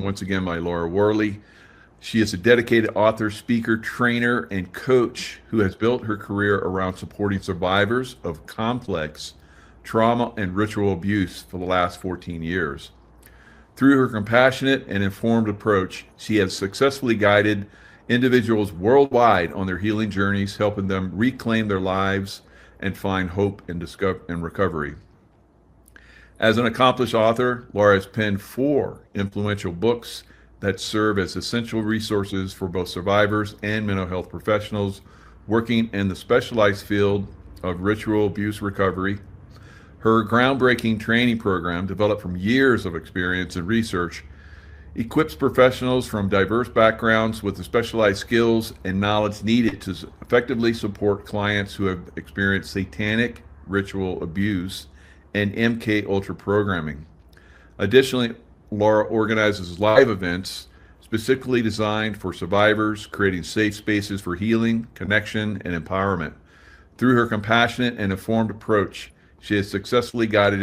once again by Laura Worley. She is a dedicated author, speaker, trainer, and coach who has built her career around supporting survivors of complex trauma and ritual abuse for the last 14 years. Through her compassionate and informed approach, she has successfully guided individuals worldwide on their healing journeys, helping them reclaim their lives and find hope and recovery. As an accomplished author, Laura has penned 4 influential books that serve as essential resources for both survivors and mental health professionals working in the specialized field of ritual abuse recovery. Her groundbreaking training program, developed from years of experience and research, equips professionals from diverse backgrounds with the specialized skills and knowledge needed to effectively support clients who have experienced satanic ritual abuse and MK Ultra programming. Additionally, Laura organizes live events specifically designed for survivors, creating safe spaces for healing, connection, and empowerment. Through her compassionate and informed approach, she has successfully guided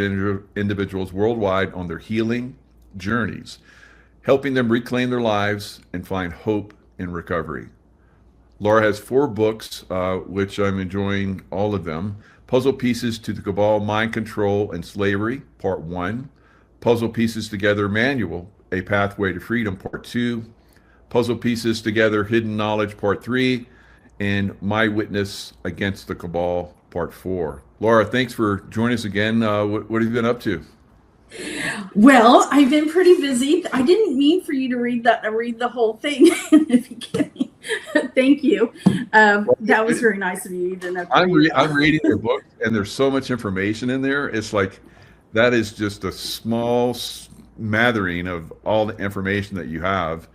individuals worldwide on their healing journeys, helping them reclaim their lives and find hope in recovery. Laura has 4 books, which I'm enjoying all of them. Puzzle Pieces to the Cabal, Mind Control and Slavery, Part 1. Puzzle Pieces Together Manual, A Pathway to Freedom, Part 2. Puzzle Pieces Together Hidden Knowledge, Part 3. And My Witness Against the Cabal, Part 4. Laura, thanks for joining us again. What have you been up to? Well, I've been pretty busy. I didn't mean for you to read the whole thing in the beginning. Thank you. That was very nice of you. You didn't have to I'm reading your book, and there's so much information in there. It's like that is just a small smattering of all the information that you have.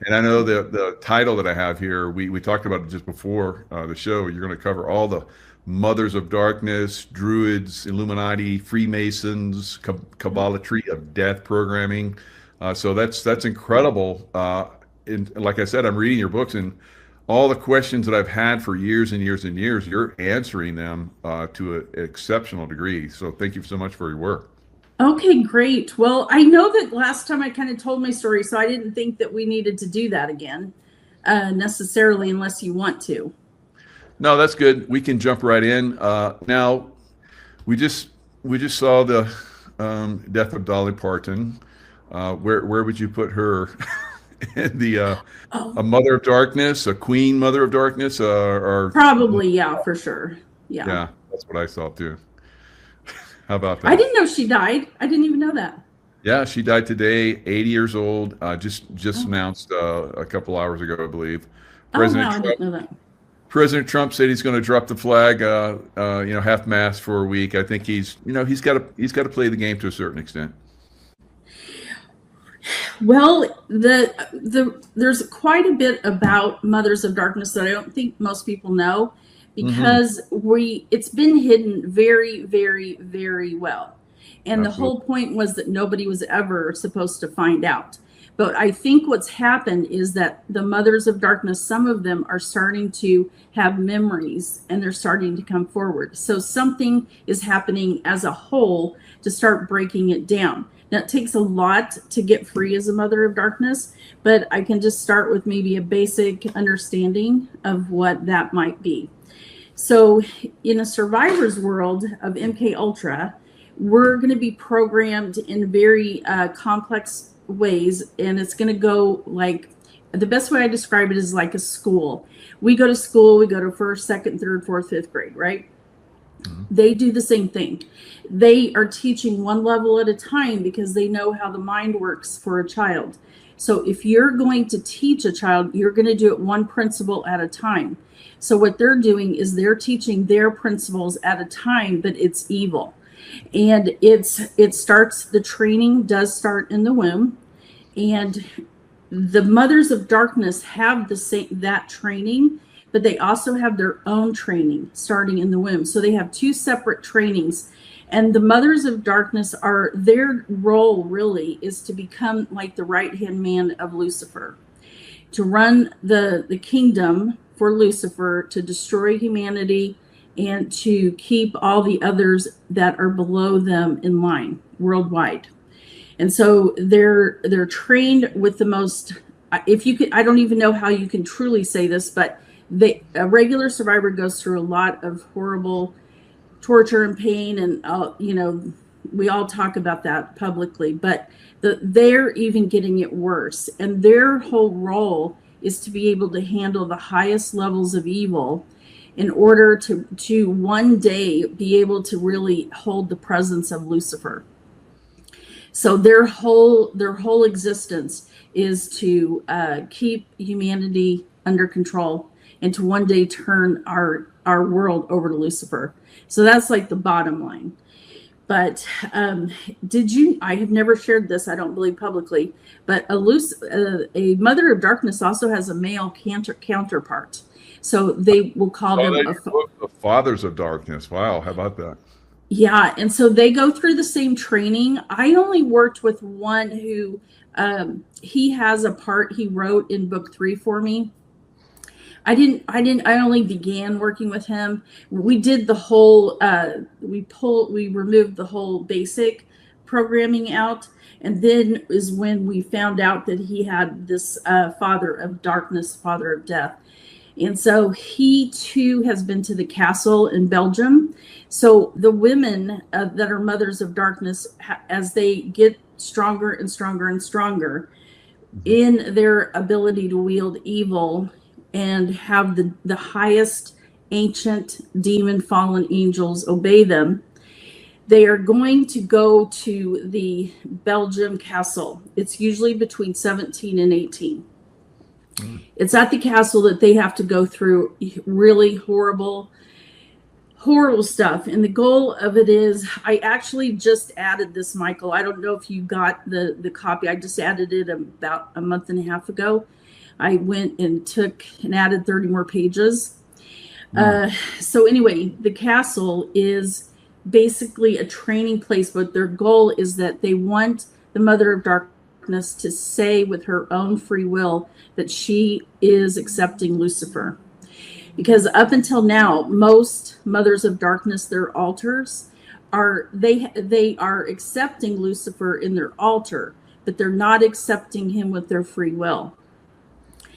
And I know the title that I have here, we talked about it just before the show. You're going to cover all the Mothers of Darkness, Druids, Illuminati, Freemasons, Kabbalatry of Death programming. So that's incredible. And like I said, I'm reading your books, and all the questions that I've had for years and years and years, you're answering them to an exceptional degree. So thank you so much for your work. Okay, great. Well, I know that last time I kind of told my story, so I didn't think that we needed to do that again necessarily, unless you want to. No, that's good. We can jump right in. Now, we just saw the death of Dolly Parton. Where would you put her? In the a Mother of Darkness, a Queen Mother of Darkness, or probably, yeah, for sure. Yeah, that's what I thought too. How about that? I didn't know she died. I didn't even know that. Yeah, she died today, 80 years old. Just announced a couple hours ago, I believe. President Trump, I didn't know that. President Trump said he's going to drop the flag, half-mast for a week. I think he's got to play the game to a certain extent. Well, there's quite a bit about Mothers of Darkness that I don't think most people know, because it's been hidden very, very, very well. And Absolutely. The whole point was that nobody was ever supposed to find out. But I think what's happened is that the Mothers of Darkness, some of them are starting to have memories, and they're starting to come forward. So something is happening as a whole to start breaking it down. Now, it takes a lot to get free as a Mother of Darkness, but I can just start with maybe a basic understanding of what that might be. So in a survivor's world of MK Ultra, we're going to be programmed in very complex ways, and it's going to go like, the best way I describe it is like a school. We go to school, we go to 1st, 2nd, 3rd, 4th, 5th grade, right? They do the same thing. They are teaching one level at a time because they know how the mind works for a child. So if you're going to teach a child, you're going to do it one principle at a time. So what they're doing is they're teaching their principles at a time, but it's evil. And the training does start in the womb, and the Mothers of Darkness have that training, but they also have their own training starting in the womb. So they have 2 separate trainings. And the Mothers of Darkness their role really is to become like the right-hand man of Lucifer, to run the kingdom for Lucifer, to destroy humanity, and to keep all the others that are below them in line worldwide. And so they're trained with the most, if you could, I don't even know how you can truly say this, but a regular survivor goes through a lot of horrible torture and pain, and we all talk about that publicly, but they're even getting it worse, and their whole role is to be able to handle the highest levels of evil in order to one day be able to really hold the presence of Lucifer. So their whole existence is to keep humanity under control and to one day turn our world over to Lucifer. So that's like the bottom line. But I have never shared this, I don't believe publicly, but a mother of darkness also has a male counterpart. So they will call them the fathers of darkness. Wow, how about that? Yeah, and so they go through the same training. I only worked with one who he has a part he wrote in book 3 for me. I only began working with him. We did the whole, we removed the whole basic programming out. And then is when we found out that he had this father of darkness, father of death. And so he too has been to the castle in Belgium. So the women that are mothers of darkness, as they get stronger and stronger and stronger in their ability to wield evil and have the highest ancient demon fallen angels obey them, they are going to go to the Belgium castle. It's usually between 17 and 18. It's at the castle that they have to go through really horrible stuff. And the goal of it is, I actually just added this, Michael. I don't know if you got the copy. I just added it about a month and a half ago. I went and added 30 more pages. So anyway, the castle is basically a training place, but their goal is that they want the Mother of Darkness to say with her own free will that she is accepting Lucifer. Because up until now, most Mothers of Darkness, their altars, they are accepting Lucifer in their altar, but they're not accepting him with their free will.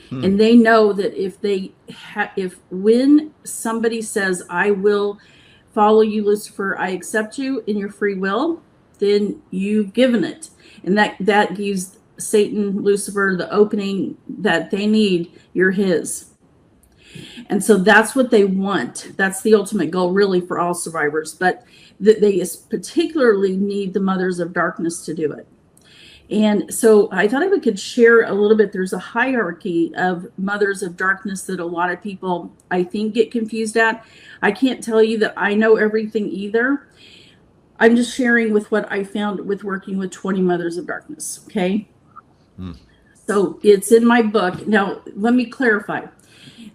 And they know that if when somebody says, I will follow you, Lucifer, I accept you in your free will, then you've given it. And that gives Satan, Lucifer, the opening that they need. You're his. And so that's what they want. That's the ultimate goal, really, for all survivors. But they particularly need the Mothers of Darkness to do it. And so I thought I could share a little bit. There's a hierarchy of Mothers of Darkness that a lot of people, I think, get confused at. I can't tell you that I know everything either. I'm just sharing with what I found with working with 20 Mothers of Darkness, okay? So it's in my book. Now, let me clarify.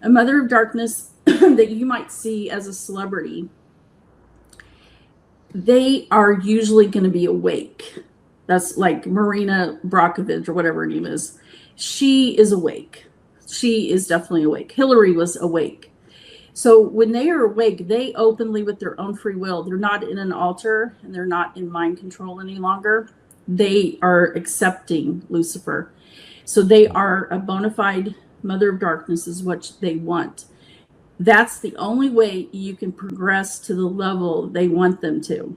A Mother of Darkness that you might see as a celebrity, they are usually going to be awake. That's like Marina Brockovich or whatever her name is. She is awake. She is definitely awake. Hillary was awake. So when they are awake, they openly, with their own free will, they're not in an altar and they're not in mind control any longer. They are accepting Lucifer. So they are a bona fide Mother of Darkness is what they want. That's the only way you can progress to the level they want them to.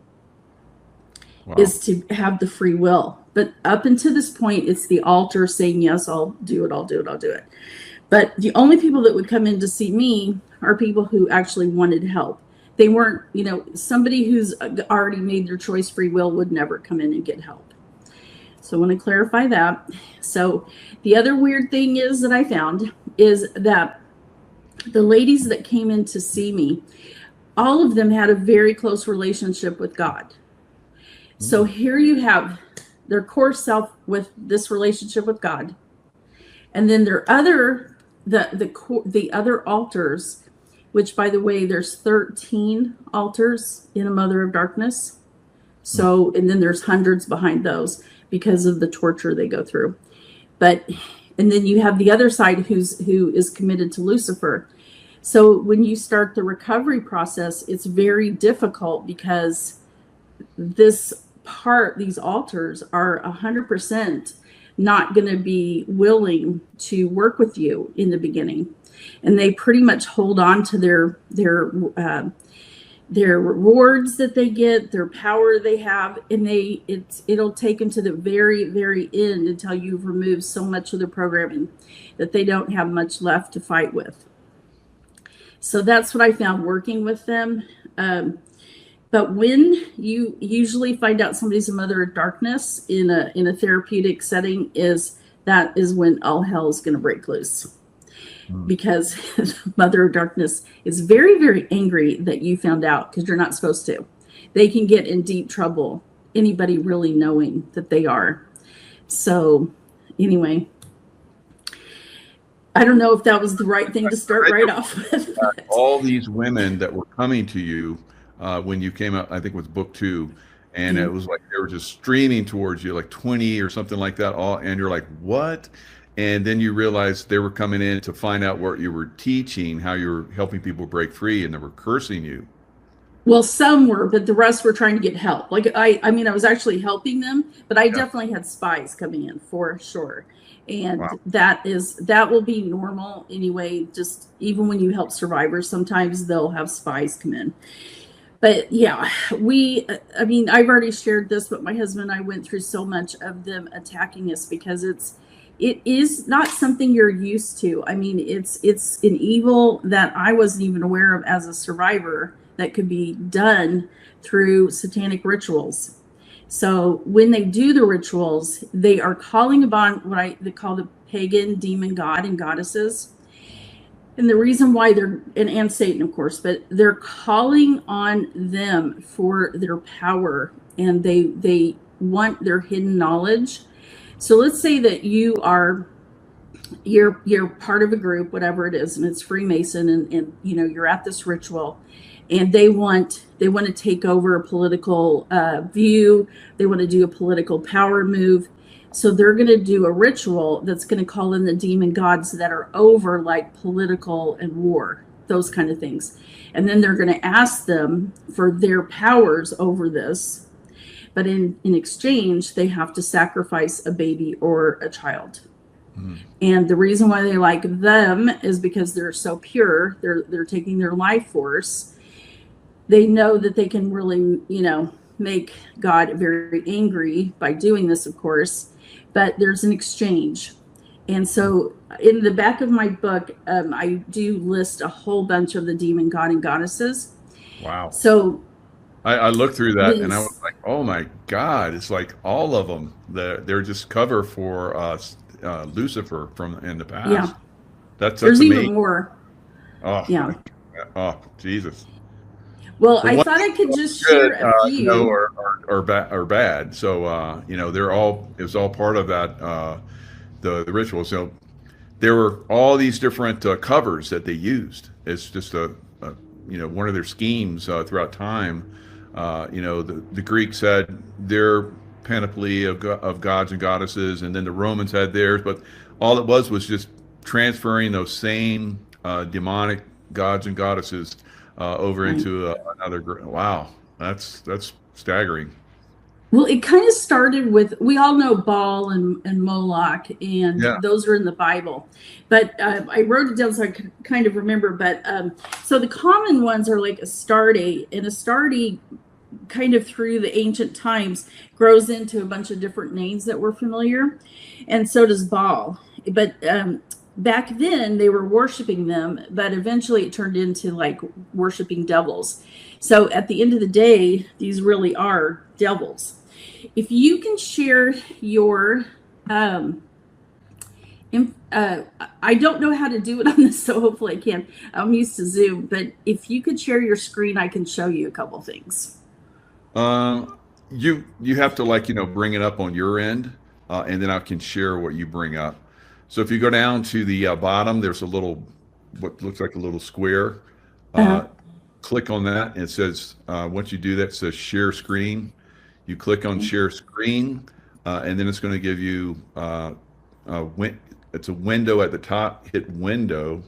Wow. Is to have the free will. But up until this point, it's the altar saying, yes, I'll do it, I'll do it, I'll do it. But the only people that would come in to see me are people who actually wanted help. They weren't, somebody who's already made their choice free will would never come in and get help. So I want to clarify that. So the other weird thing is that I found is that the ladies that came in to see me, all of them had a very close relationship with God. So here you have their core self with this relationship with God, and then their other the other altars, which, by the way, there's 13 altars in a Mother of Darkness. So, and then there's hundreds behind those because of the torture they go through. And then you have the other side who is committed to Lucifer. So when you start the recovery process, it's very difficult because this these altars are 100% not going to be willing to work with you in the beginning, and they pretty much hold on to their rewards that they get, their power they have, and it'll take them to the very, very end until you've removed so much of their programming that they don't have much left to fight with. So that's what I found working with them. But when you usually find out somebody's a mother of darkness in a therapeutic setting, is when all hell is going to break loose. Because the mother of darkness is very, very angry that you found out, because you're not supposed to. They can get in deep trouble, anybody really knowing that they are. So anyway, I don't know if that was the right thing to start right off with. All these women that were coming to you when you came out, I think it was book 2, and it was like they were just streaming towards you, like 20 or something like that. And you're like, what? And then you realized they were coming in to find out what you were teaching, how you were helping people break free, and they were cursing you. Well, some were, but the rest were trying to get help. Like I mean, I was actually helping them, but I definitely had spies coming in for sure. And that will be normal anyway. Just even when you help survivors, sometimes they'll have spies come in. But yeah, I mean, I've already shared this, but my husband and I went through so much of them attacking us because it is not something you're used to. I mean, it's an evil that I wasn't even aware of as a survivor that could be done through satanic rituals. So when they do the rituals, they are calling upon what they call the pagan demon god and goddesses. And the reason why and Satan, of course, but they're calling on them for their power, and they want their hidden knowledge. So let's say that you're part of a group, whatever it is, and it's Freemason, and you're at this ritual, and they want to take over a political view. They want to do a political power move. So they're going to do a ritual that's going to call in the demon gods that are over, like political and war, those kind of things. And then they're going to ask them for their powers over this. But in exchange, they have to sacrifice a baby or a child. And the reason why they like them is because they're so pure. They're taking their life force. They know that they can really, make God very angry by doing this, of course. But there's an exchange. And so in the back of my book, I do list a whole bunch of the demon god and goddesses. Wow. So I looked through that and I was like, oh my God, it's like all of them. They're just cover for Lucifer from in the past. Yeah. That's there's amazing. Even more. Oh, yeah. Oh, Jesus. Well, I thought I could just share a few. Or bad. So, it was all part of that, the ritual. So there were all these different covers that they used. It's just one of their schemes throughout time. The Greeks had their panoply of gods and goddesses, and then the Romans had theirs. But all it was just transferring those same demonic gods and goddesses over into another group. Wow, that's staggering. Well, it kind of started with, we all know Baal and Moloch, and those are in the Bible. But I wrote it down so I could kind of remember. But so the common ones are like Astarte, and Astarte kind of through the ancient times grows into a bunch of different names that were familiar. And so does Baal. But back then they were worshiping them, but eventually it turned into like worshiping devils. So at the end of the day, these really are devils. If you can share your, I don't know how to do it on this, so hopefully I can. I'm used to Zoom, but if you could share your screen, I can show you a couple things. You have to bring it up on your end, and then I can share what you bring up. So if you go down to the bottom, there's a little, what looks like a little square. Click on that, and it says, once you do that, it says share screen. You click on share screen, and then it's going to give you, it's a window at the top. Hit window,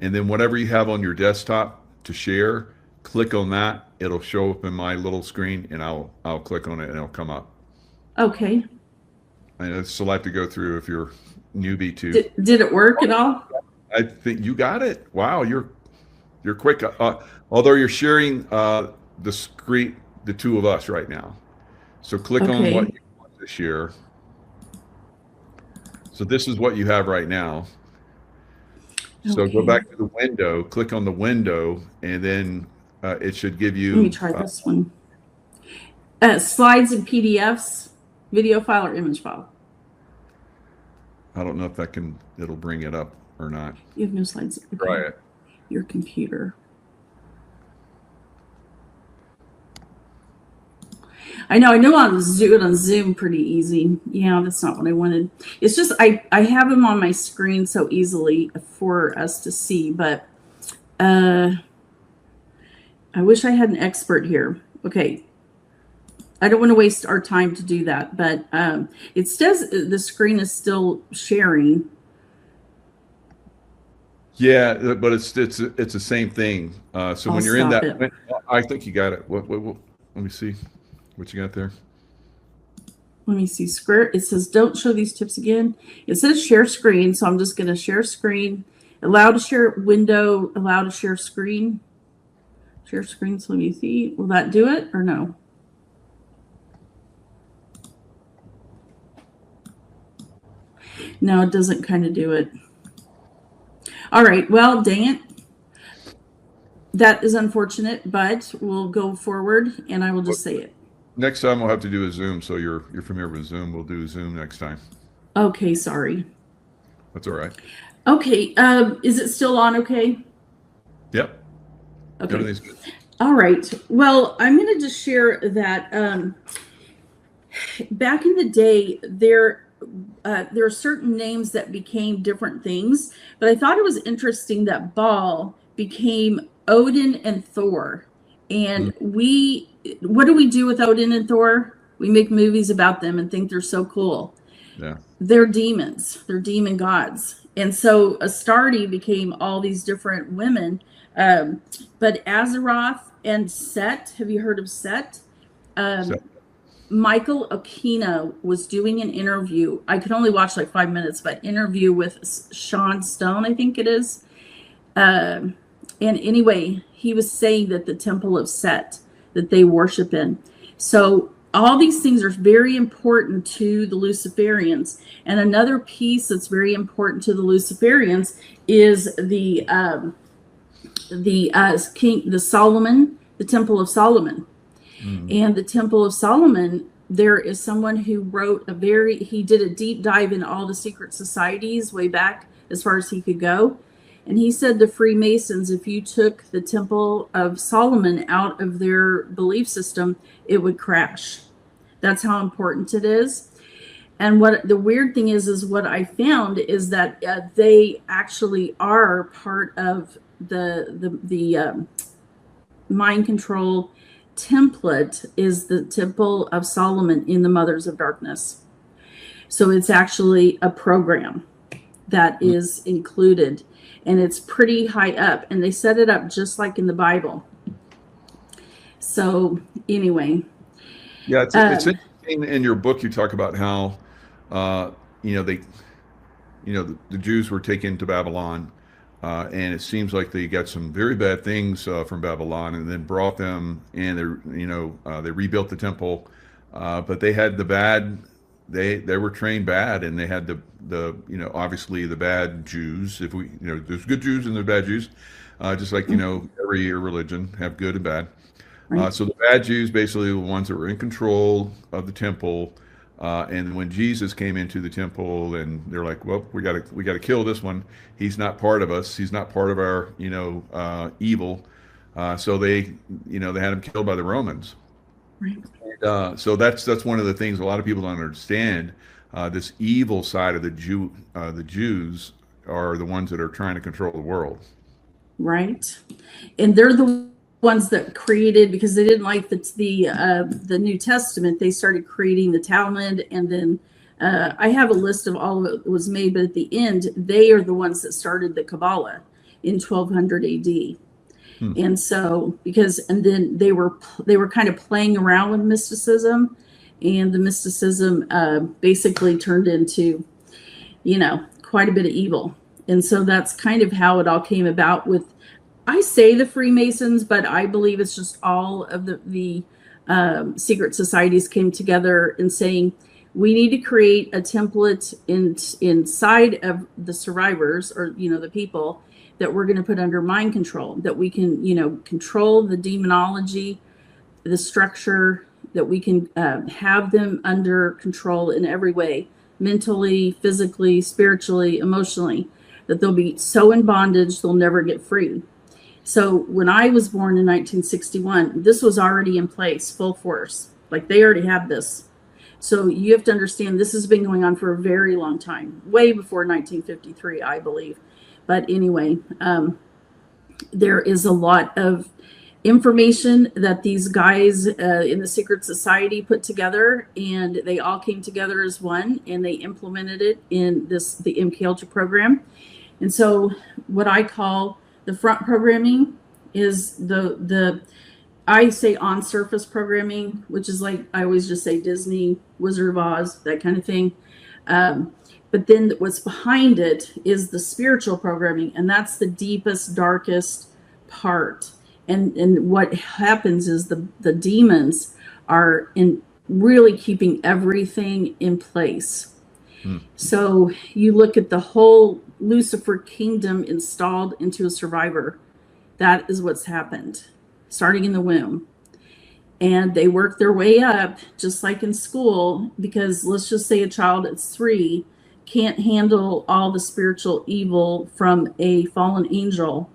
and then whatever you have on your desktop to share, click on that. It'll show up in my little screen, and I'll click on it, and it'll come up. Okay. And it's still have to go through if you're newbie to. Did it work at all? I think you got it. Wow, you're quick. Although you're sharing the screen, the two of us right now. So click on what you want to share. So this is what you have right now. So go back to the window, click on the window, and then it should give you. Let me try this one. Slides and PDFs, video file or image file. I don't know if it'll bring it up or not. You have no slides. Okay. Try it. Your computer. I know I'll do it on Zoom pretty easy. Yeah, that's not what I wanted. It's just I have them on my screen so easily for us to see, but I wish I had an expert here. Okay. I don't want to waste our time to do that, but it says the screen is still sharing. Yeah, but it's the same thing. So when you're in that, I think you got it. What, let me see what you got there. Let me see. Square. It says don't show these tips again. It says share screen, so I'm just going to share screen. Allow to share window. Allow to share screen. Share screen. So let me see. Will that do it or no? No, it doesn't kind of do it. All right. Well, dang it. That is unfortunate, but we'll go forward and I will just say it. Next time we'll have to do a Zoom. So you're familiar with Zoom. We'll do Zoom next time. Okay. Sorry. That's all right. Okay. Is it still on? Okay. Yep. Okay. Everything's good. All right. Well, I'm going to just share that back in the day, there are certain names that became different things, but I thought it was interesting that Baal became Odin and Thor. And what do we do with Odin and Thor? We make movies about them and think they're so cool. Yeah. They're demons. They're demon gods. And so Astarte became all these different women. But Azeroth and Set, have you heard of Set? Set. Michael Aquino was doing an interview. I could only watch like 5 minutes, but interview with Sean Stone, I think it is. And anyway, he was saying that the temple of Set that they worship in. So all these things are very important to the Luciferians. And another piece that's very important to the Luciferians is the Solomon, the Temple of Solomon. And the Temple of Solomon, there is someone who wrote he did a deep dive in all the secret societies way back as far as he could go. And he said the Freemasons, if you took the Temple of Solomon out of their belief system, it would crash. That's how important it is. And what the weird thing is what I found is that they actually are part of the mind control template is the Temple of Solomon in the Mothers of Darkness. So it's actually a program that is included, and it's pretty high up, and they set it up just like in the Bible. So anyway. Yeah, it's interesting. In your book, you talk about how, the Jews were taken to Babylon, and it seems like they got some very bad things from Babylon, and then brought them, and they rebuilt the temple, but they had the bad. They were trained bad, and they had the obviously the bad Jews. There's good Jews and there's bad Jews, just like every religion have good and bad. Right. So the bad Jews basically were the ones that were in control of the temple. And when Jesus came into the temple, and they're like, well, we got to kill this one. He's not part of us. He's not part of our, evil. So they had him killed by the Romans. Right. And, so that's one of the things a lot of people don't understand. This evil side of the Jews are the ones that are trying to control the world. Right. And they're the ones that created, because they didn't like the New Testament, they started creating the Talmud, and then I have a list of all of it was made, but at the end they are the ones that started the Kabbalah in 1200 AD. Hmm. And so and then they were kind of playing around with mysticism, and the mysticism basically turned into, quite a bit of evil. And so that's kind of how it all came about with, I say the Freemasons, but I believe it's just all of the secret societies came together and saying, we need to create a template inside of the survivors, or the people that we're going to put under mind control, that we can control the demonology, the structure, that we can have them under control in every way, mentally, physically, spiritually, emotionally, that they'll be so in bondage they'll never get free. So when I was born in 1961, this was already in place, full force. Like, they already had this. So you have to understand, this has been going on for a very long time, way before 1953, I believe. But anyway, there is a lot of information that these guys in the secret society put together, and they all came together as one, and they implemented it in the MK Ultra program. And so what I call the front programming is the I say on surface programming, which is like, I always just say Disney, Wizard of Oz, that kind of thing. But then what's behind it is the spiritual programming, and that's the deepest, darkest part. And what happens is the demons are in really keeping everything in place. So you look at the whole Lucifer kingdom installed into a survivor. That is what's happened, starting in the womb. And they work their way up, just like in school, because let's just say a child at 3 can't handle all the spiritual evil from a fallen angel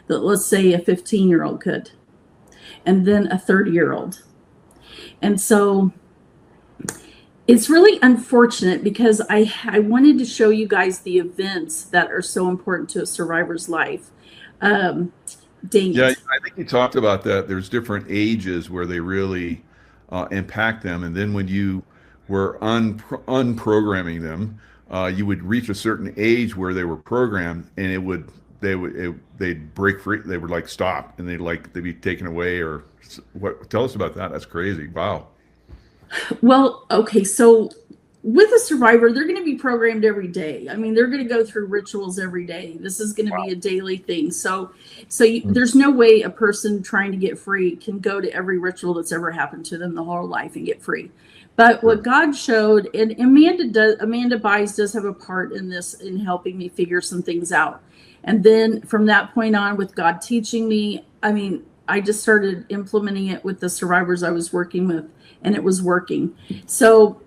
that, let's say, a 15-year-old could, and then a 30-year-old. And so it's really unfortunate, because I wanted to show you guys the events that are so important to a survivor's life. Dang Yeah, it. I think you talked about that. There's different ages where they really impact them, and then when you were unprogramming them, you would reach a certain age where they were programmed, and they'd break free. They would like stop, and they'd be taken away. Or what? Tell us about that. That's crazy. Wow. Well, okay, so with a survivor, they're going to be programmed every day. I mean, they're going to go through rituals every day. This is going to be a daily thing. There's no way a person trying to get free can go to every ritual that's ever happened to them the whole life and get free. But what God showed, and Amanda Byes does have a part in this, in helping me figure some things out. And then from that point on, with God teaching me, I mean, I just started implementing it with the survivors I was working with, and it was working. So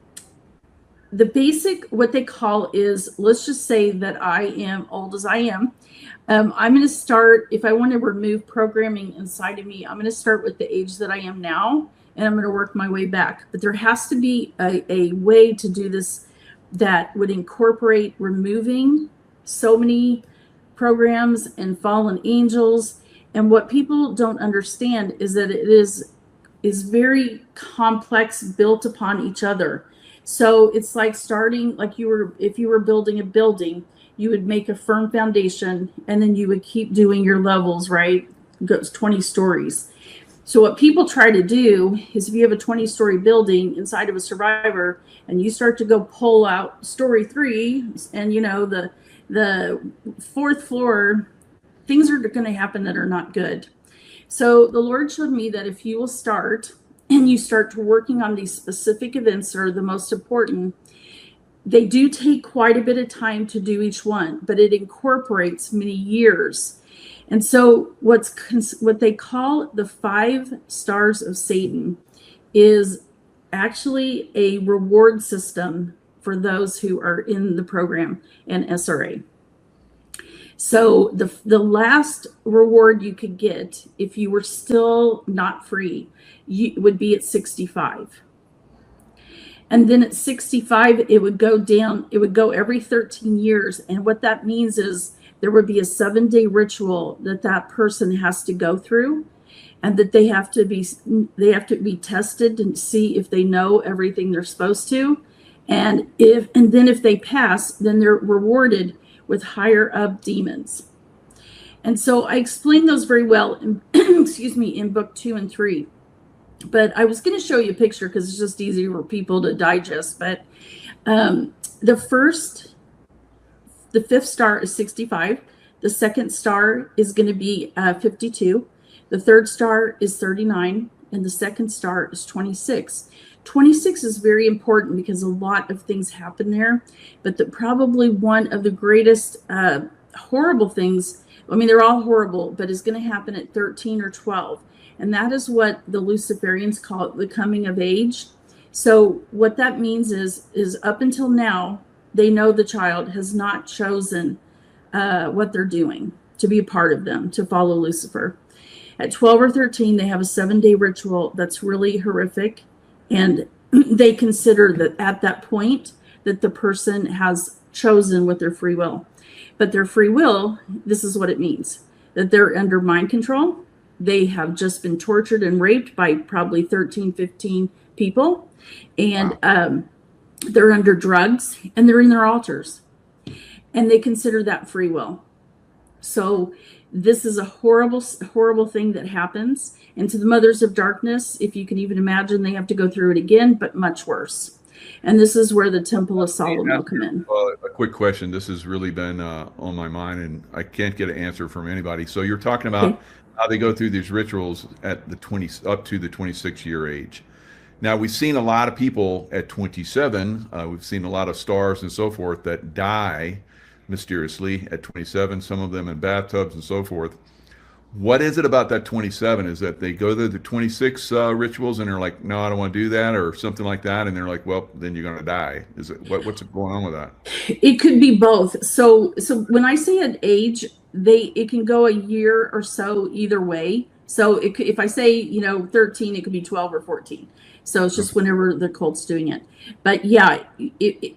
the basic, what they call is, let's just say that I am old as I am. I'm going to start, if I want to remove programming inside of me, I'm going to start with the age that I am now, and I'm going to work my way back. But there has to be a way to do this that would incorporate removing so many programs and fallen angels. And what people don't understand is that it is very complex, built upon each other. So it's like starting, like if you were building a building, you would make a firm foundation, and then you would keep doing your levels, right? It goes 20 stories. So what people try to do is, if you have a 20-story building inside of a survivor, and you start to go pull out story 3, and the 4th floor, things are going to happen that are not good. So the Lord showed me that if you will start, and you start working on these specific events that are the most important, they do take quite a bit of time to do each one, but it incorporates many years. And so what they call the 5 stars of Satan is actually a reward system for those who are in the program and SRA. So the last reward you could get, if you were still not free, would be at 65. And then at 65, it would go down. It would go every 13 years. And what that means is there would be a 7-day ritual that person has to go through, and that they have to be tested and see if they know everything they're supposed to. And then if they pass, then they're rewarded with higher up demons. And so I explained those very well in, excuse me, in book 2 and 3. But I was going to show you a picture because it's just easy for people to digest. But um, the fifth star is 65. The second star is going to be 52. The third star is 39. And the second star is 26. 26 is very important because a lot of things happen there. But probably one of the greatest horrible things, I mean, they're all horrible, but is going to happen at 13 or 12. And that is what the Luciferians call it, the coming of age. So what that means is up until now, they know the child has not chosen what they're doing to be a part of them, to follow Lucifer. At 12 or 13, they have a 7-day ritual that's really horrific. And they consider that at that point that the person has chosen with their free will. But their free will, this is what it means, that they're under mind control. They have just been tortured and raped by probably 13, 15 people. And they're under drugs and they're in their altars. And they consider that free will. So this is a horrible, horrible thing that happens. And to the mothers of darkness, if you can even imagine, they have to go through it again, but much worse. And this is where the Temple of Solomon will come in. A quick question. This has really been on my mind, and I can't get an answer from anybody. So you're talking about how they go through these rituals at the 20 up to the 26-year age. Now, we've seen a lot of people at 27. We've seen a lot of stars and so forth that die mysteriously at 27, some of them in bathtubs and so forth. What is it about that 27? Is that they go through the 26 rituals and they're like, no, I don't want to do that, or something like that, and they're like, well, then you're going to die? Is it what's going on with that? It could be both. So when I say an age, it can go a year or so either way. So if I say 13, it could be 12 or 14. So it's just whenever the cult's doing it. But yeah,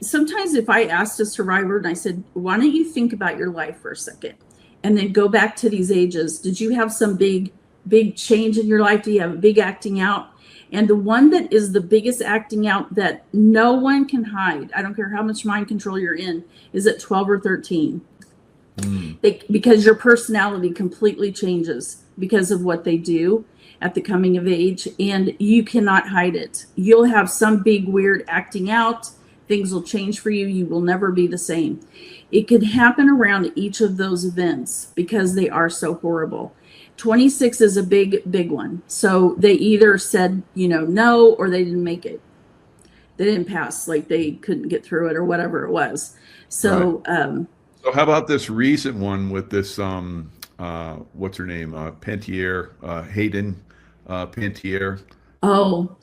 sometimes if I asked a survivor and I said, why don't you think about your life for a second? And then go back to these ages. Did you have some big change in your life? Do you have a big acting out? And the one that is the biggest acting out that no one can hide, I don't care how much mind control you're in, is at 12 or 13. Because your personality completely changes because of what they do at the coming of age, and you cannot hide it. You'll have some big weird acting out. Things will change for you. You will never be the same. It could happen around each of those events because they are so horrible. 26 is a big one. So they either said, no, or they didn't make it. They didn't pass, like they couldn't get through it or whatever it was. So, right. So how about this recent one with this, what's her name? Pantier, Hayden Pantier. Oh,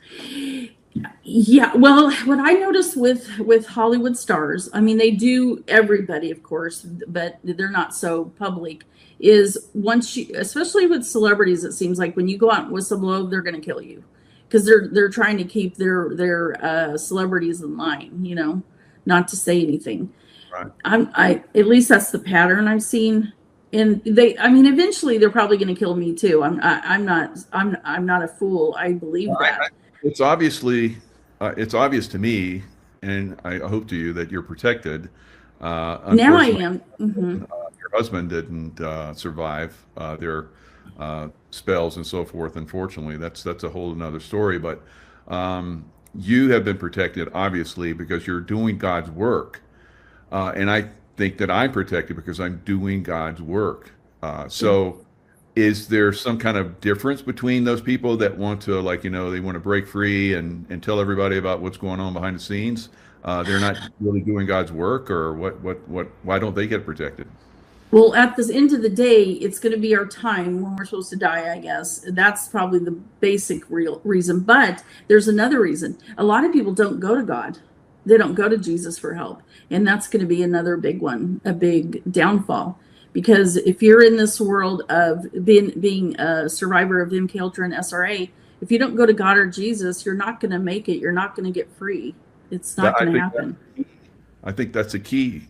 yeah. Well, what I noticed with Hollywood stars, I mean, they do everybody, of course, but they're not so public, is once you, especially with celebrities, it seems like when you go out and whistleblow, they're going to kill you because they're trying to keep their celebrities in line, not to say anything. Right. At least that's the pattern I've seen. And eventually they're probably going to kill me too. I'm not a fool. I believe that. It's obvious to me, and I hope to you, that you're protected. Now I am. Mm-hmm. Your husband didn't survive their spells and so forth. Unfortunately, that's a whole another story. But you have been protected, obviously, because you're doing God's work. And I think that I'm protected because I'm doing God's work. So is there some kind of difference between those people that want to, they want to break free and tell everybody about what's going on behind the scenes? They're not really doing God's work, or why don't they get protected? Well, at the end of the day, it's going to be our time when we're supposed to die, I guess. That's probably the basic real reason. But there's another reason. A lot of people don't go to God. They don't go to Jesus for help. And that's going to be another big one, a big downfall. Because if you're in this world of being a survivor of MK Ultra and SRA, if you don't go to God or Jesus, you're not going to make it. You're not going to get free. It's not going to happen. I think that's a key,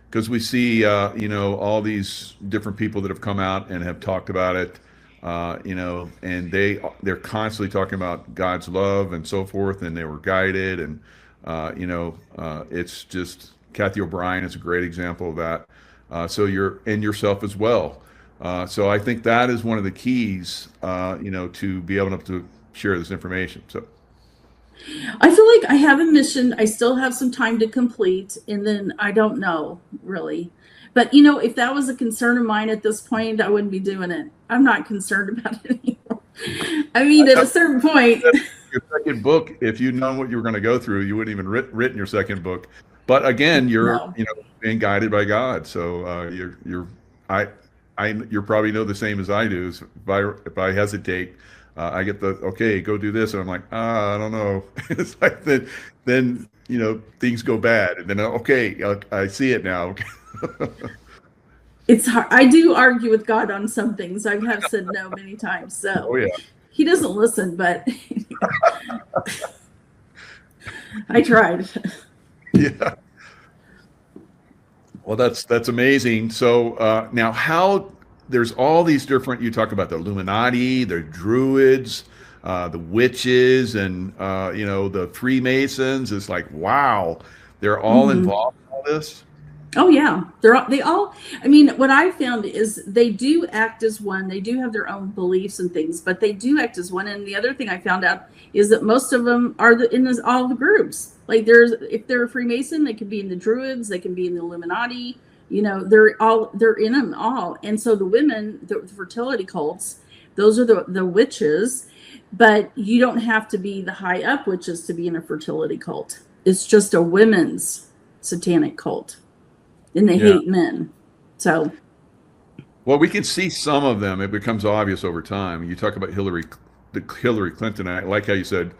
because we see, all these different people that have come out and have talked about it, and they're constantly talking about God's love and so forth, and they were guided, and it's just, Kathy O'Brien is a great example of that. So you're in yourself as well. So I think that is one of the keys, to be able to share this information. So I feel like I have a mission. I still have some time to complete, and then I don't know really. But if that was a concern of mine at this point, I wouldn't be doing it. I'm not concerned about it anymore. I mean, at a certain point, your second book, if you'd known what you were going to go through, you wouldn't even written your second book. But again, you're no. being guided by God. So I you probably know the same as I do. If I hesitate, I get the okay, go do this, and I'm like, I don't know. It's like then things go bad, and then okay, I see it now. It's hard. I do argue with God on some things. I have said no many times. So Oh yeah, he doesn't listen, but I tried. yeah. Well, that's amazing. So now, how there's all these different. You talk about the Illuminati, the Druids, the witches, and the Freemasons. It's like wow, they're all Mhm. involved in all this. Oh yeah, they all. I mean, what I found is they do act as one. They do have their own beliefs and things, but they do act as one. And the other thing I found out is that most of them are all the groups. Like if they're a Freemason, they could be in the Druids, they can be in the Illuminati. They're in them all. And so the women, the fertility cults, those are the witches. But you don't have to be the high up witches to be in a fertility cult. It's just a women's satanic cult, and they Yeah. hate men. So Well, we can see some of them. It becomes obvious over time. You talk about Hillary Clinton. I like how you said,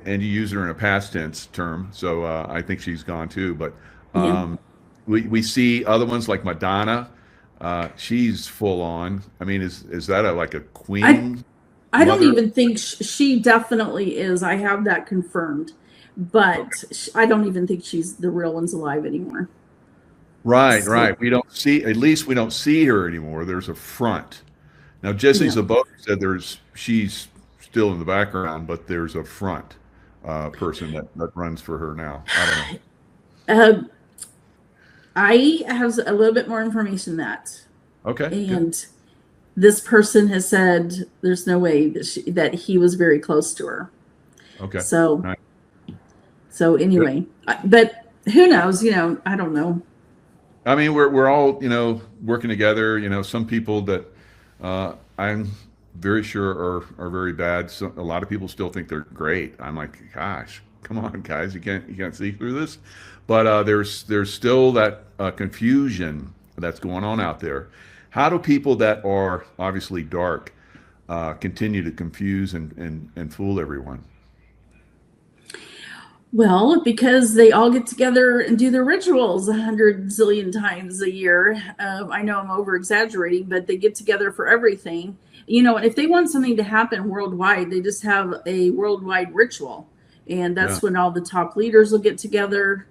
and you use her in a past tense term. So I think she's gone too. But yeah, um, we see other ones like Madonna. She's full on. I mean, is that like a I queen I don't mother? even think she definitely is. I have that confirmed, but Okay. I don't even think she's the real one's alive anymore. Right, So right. We don't see. At least we don't see her anymore. There's a front. Now, Jesse yeah, Zabot said she's still in the background, but there's a front person that runs for her now. I don't know. uh, I have a little bit more information than that, Okay, good. and this person has said there's no way that he was very close to her. Okay. So Nice. so Good. anyway, but who knows? I don't know. I mean, we're all working together. Some people that I'm very sure are very bad. So a lot of people still think they're great. I'm like, gosh, come on, guys, you can't see through this. But there's still that confusion that's going on out there. How do people that are obviously dark continue to confuse and fool everyone? Well, because they all get together and do their rituals 100 zillion times a year. I know I'm over exaggerating, but they get together for everything. And if they want something to happen worldwide, they just have a worldwide ritual, and Yeah. that's when all the top leaders will get together.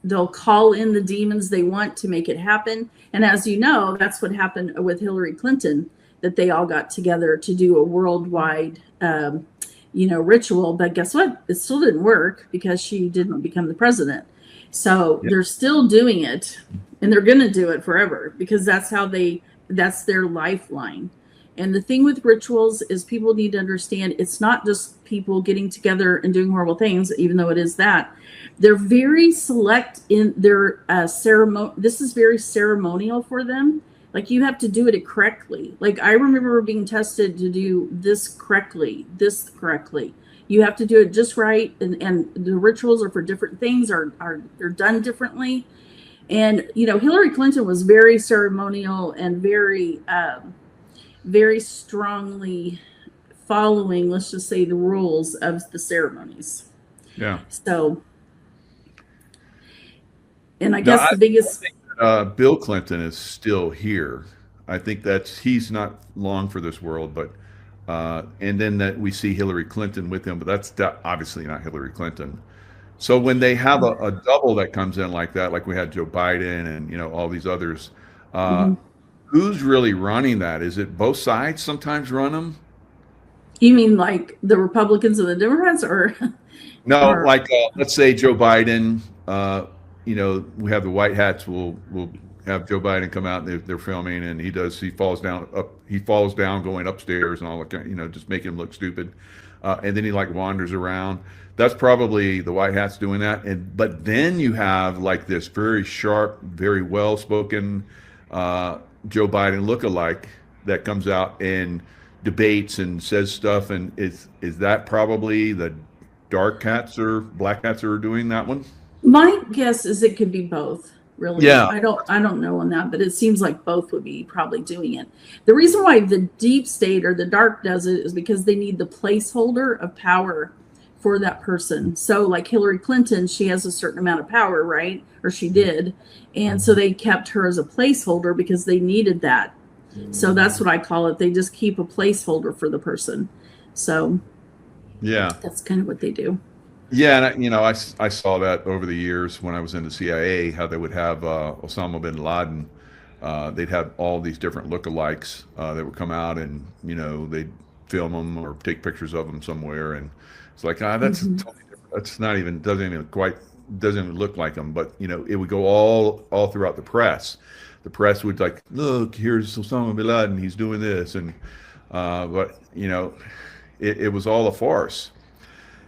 They'll call in the demons they want to make it happen. And as you know, that's what happened with Hillary Clinton. That they all got together to do a worldwide ritual. But guess what? It still didn't work because she didn't become the president. So Yeah. they're still doing it, and they're going to do it forever because that's their lifeline. And the thing with rituals is people need to understand it's not just people getting together and doing horrible things, even though it is that. They're very select in their ceremony. This is very ceremonial for them. Like you have to do it correctly. Like I remember being tested to do this correctly. You have to do it just right, and the rituals are for different things. Are they're done differently. And Hillary Clinton was very ceremonial and very strongly following, let's just say, the rules of the ceremonies. Yeah. So, and I No, guess I the biggest, think Bill Clinton is still here. I think he's not long for this world, but and then that we see Hillary Clinton with him, but obviously not Hillary Clinton. So when they have a double that comes in like that, like we had Joe Biden and all these others, uh, mhm. who's really running that? Is it both sides sometimes run them? You mean like the Republicans and the Democrats, or No, or like let's say Joe Biden. We have the white hats will have Joe Biden come out and they're filming, and he falls down going upstairs and all that, just making him look stupid. And then he like wanders around. That's probably the White Hat's doing that. But then you have like this very sharp, very well spoken Joe Biden lookalike that comes out and debates and says stuff. And is that probably the dark hats or black hats that are doing that one? My guess is it could be both. Really, Yeah. I don't know on that, but it seems like both would be probably doing it. The reason why the deep state or the dark does it is because they need the placeholder of power for that person. So like Hillary Clinton, she has a certain amount of power, right? Or she did. And so they kept her as a placeholder because they needed that. So that's what I call it. They just keep a placeholder for the person. So Yeah. that's kind of what they do. Yeah, and I saw that over the years when I was in the CIA, how they would have Osama bin Laden. They'd have all these different lookalikes that would come out, and they'd film them or take pictures of them somewhere, and it's like, that's totally different. That's not even doesn't even look like them, but it would go all throughout the press. The press would like, look, here's Osama bin Laden, he's doing this, and but it was all a farce.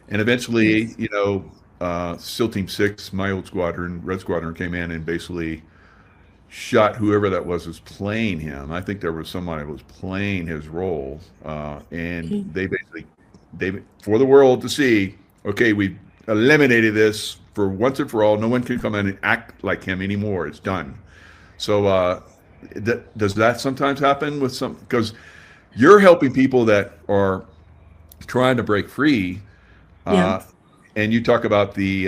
And eventually, Yes. SEAL Team 6, my old squadron, Red Squadron, came in and basically shot whoever that was playing him. I think there was somebody that was playing his role. And Okay. they for the world to see, okay, we eliminated this for once and for all. No one can come in and act like him anymore. It's done. So does that sometimes happen with some? Because you're helping people that are trying to break free. Yeah. Uh, and you talk about the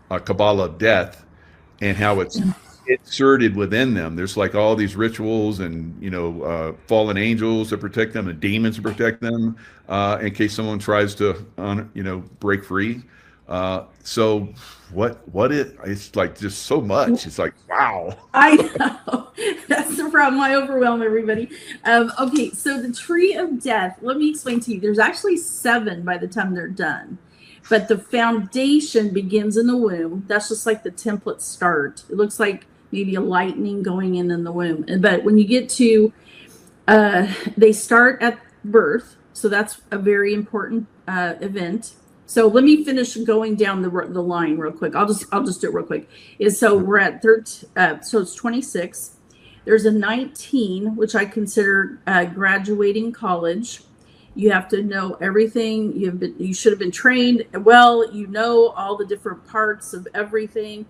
Kabbalah of death and how it's Yeah. inserted within them. There's like all these rituals and fallen angels to protect them and demons to protect them in case someone tries to break free. So it's like just so much. It's like wow. I know. That's the problem. I overwhelm everybody. Okay, so the tree of death, let me explain to you. There's actually 7 by the time they're done. But the foundation begins in the womb. That's just like the template start. It looks like maybe a lightning going in the womb. But when you get to, they start at birth. So that's a very important event. So let me finish going down the line real quick. I'll just do it real quick. So we're at 13. So it's 26. There's a 19, which I consider graduating college. You have to know everything. You should have been trained well. You know all the different parts of everything.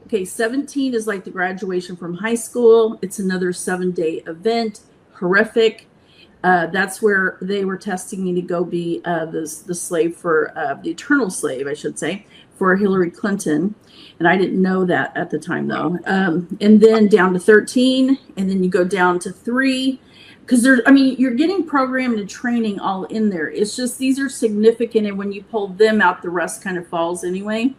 Okay, 17 is like the graduation from high school. It's another 7-day event. Horrific. That's where they were testing me to go be the slave for the eternal slave, I should say, for Hillary Clinton. And I didn't know that at the time, though. And then down to 13, and then you go down to 3. Because you're getting program and training all in there. It's just these are significant, and when you pull them out, the rest kind of falls anyway.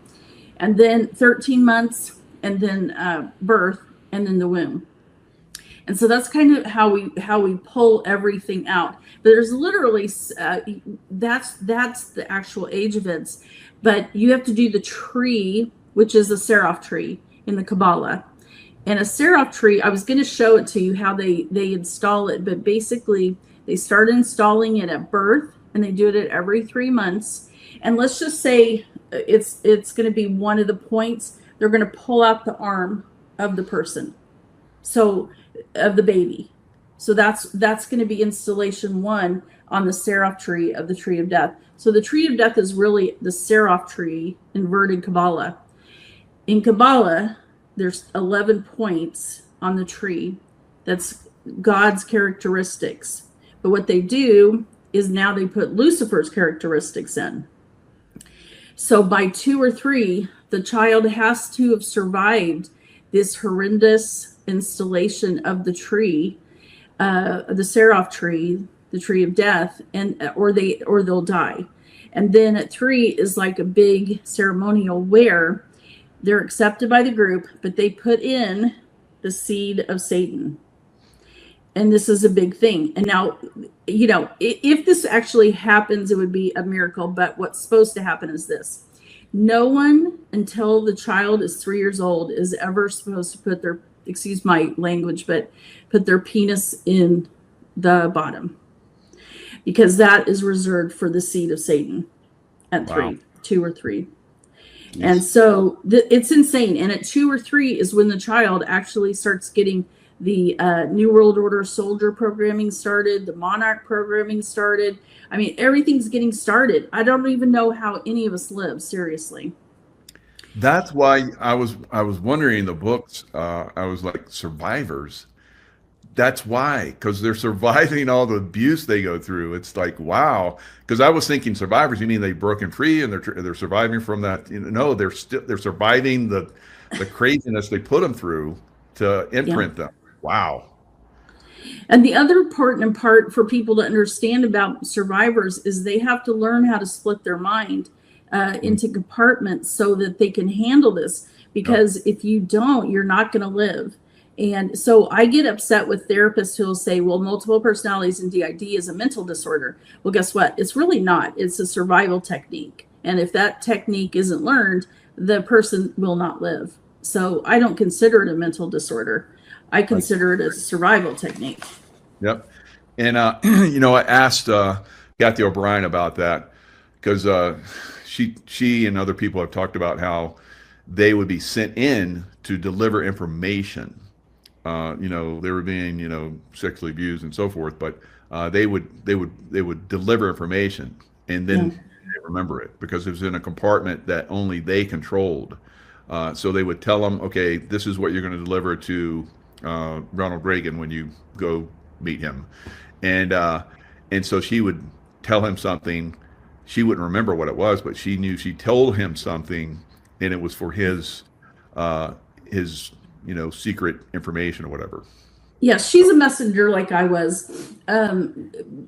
And then 13 months, and then birth, and then the womb. And so that's kind of how we pull everything out. But there's literally that's the actual age events. But you have to do the tree, which is a seraph tree in the Kabbalah. And a seraph tree, I was going to show it to you how they install it, but basically they start installing it at birth, and they do it at every 3 months. And let's just say it's going to be one of the points. They're going to pull out the arm of the person, so of the baby. So that's going to be installation 1 on the seraph tree of the tree of death. So the tree of death is really the seraph tree inverted Kabbalah. In Kabbalah, there's 11 points on the tree. That's God's characteristics. But what they do is now they put Lucifer's characteristics in. So by 2 or 3, the child has to have survived this horrendous installation of the tree, the seraph tree, the tree of death, or they'll die. And then at 3 is like a big ceremonial where they're accepted by the group, but they put in the seed of Satan. And this is a big thing. And now, if this actually happens, it would be a miracle. But what's supposed to happen is this. No one until the child is 3 years old is ever supposed to put their, excuse my language, but put their penis in the bottom, because that is reserved for the seed of Satan at Wow. 2 or 3. And Jeez. so it's insane. And at 2 or 3 is when the child actually starts getting the New World Order soldier programming started, the Monarch programming started. I mean, everything's getting started. I don't even know how any of us live, seriously. That's why I was wondering in the books. I was like survivors. That's why, because they're surviving all the abuse they go through. It's like wow. Because I was thinking survivors. You mean they've broken free and they're surviving from that? No, they're surviving the craziness they put them through to Yeah. imprint them. Wow. And the other important part for people to understand about survivors is they have to learn how to split their mind Mm, into compartments so that they can handle this. yep. Because if you don't, you're not going to live. And so I get upset with therapists who will say, well, multiple personalities and DID is a mental disorder. Well, guess what? It's really not. It's a survival technique. And if that technique isn't learned, the person will not live. So I don't consider it a mental disorder. I That's consider it a survival technique. yep. And I asked Kathy O'Brien about that because she and other people have talked about how they would be sent in to deliver information. They were being sexually abused and so forth, but they would deliver information and Yeah. then they remember it because it was in a compartment that only they controlled. So they would tell them, okay, this is what you're going to deliver to Ronald Reagan when you go meet him, and uh, and so she would tell him something. She wouldn't remember what it was, but she knew she told him something, and it was for his secret information or whatever. Yeah, she's a messenger like I was.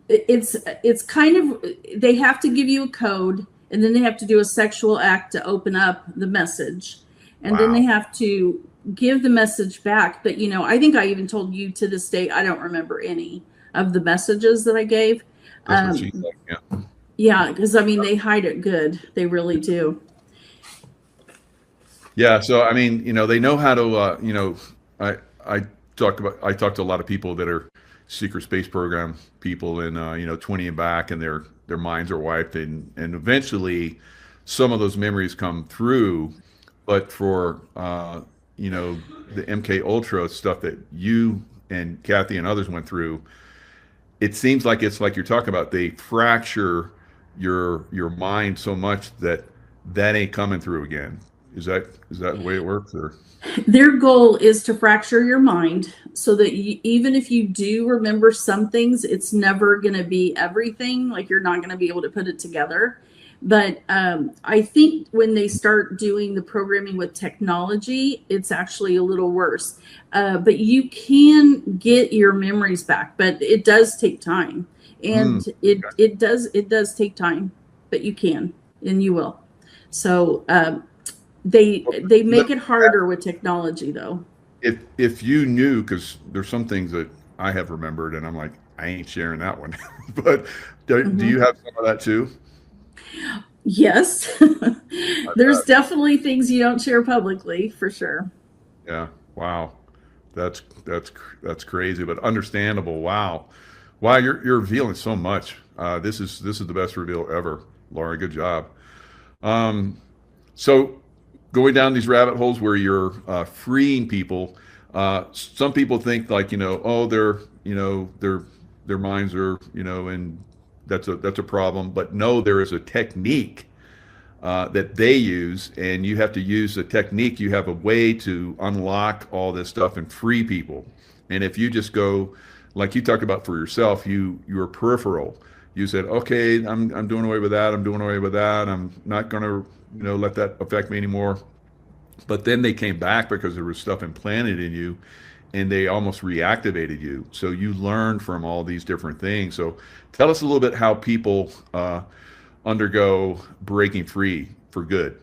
It's kind of, they have to give you a code, and then they have to do a sexual act to open up the message, and then they Wow, have to give the message back. But I think I even told you, to this day I don't remember any of the messages that I gave. that's what she Um, said. Yeah. yeah, because I mean they hide it good. They really do. Yeah, so I mean, they know how to. I I I talk to a lot of people that are secret space program people, and 20 and back, and their minds are wiped, and eventually, some of those memories come through, but for the MK Ultra stuff that you and Kathy and others went through, it seems like it's like you're talking about. They fracture your mind so much that that ain't coming through again. Is that the way it works, or? Their goal is to fracture your mind so that even if you do remember some things, it's never going to be everything. Like, you're not going to be able to put it together. But I think when they start doing the programming with technology, it's actually a little worse. But you can get your memories back, but it does take time, Mm, and it does take time, but you can, and you will. So they let- make it harder with technology, though. if you knew, because there's some things that I have remembered, and I'm like, I ain't sharing that one. But do Hmm. you have some of that too? Yes. There's definitely things you don't share publicly, for sure. Yeah. Wow. That's crazy, but understandable. Wow. Wow. You're revealing so much. This is the best reveal ever, Laura. Good job. Um, So going down these rabbit holes where you're freeing people, some people think like oh their minds are and that's a problem. But no, there is a technique that they use, and you have to use the technique. You have a way to unlock all this stuff and free people. And if you just go, like you talked about for yourself, you're peripheral. You said, okay, I'm doing away with that. I'm doing away with that. I'm not going to let that affect me anymore. But then they came back because there was stuff implanted in you, and they almost reactivated you. So you learned from all these different things. So tell us a little bit how people undergo breaking free for good.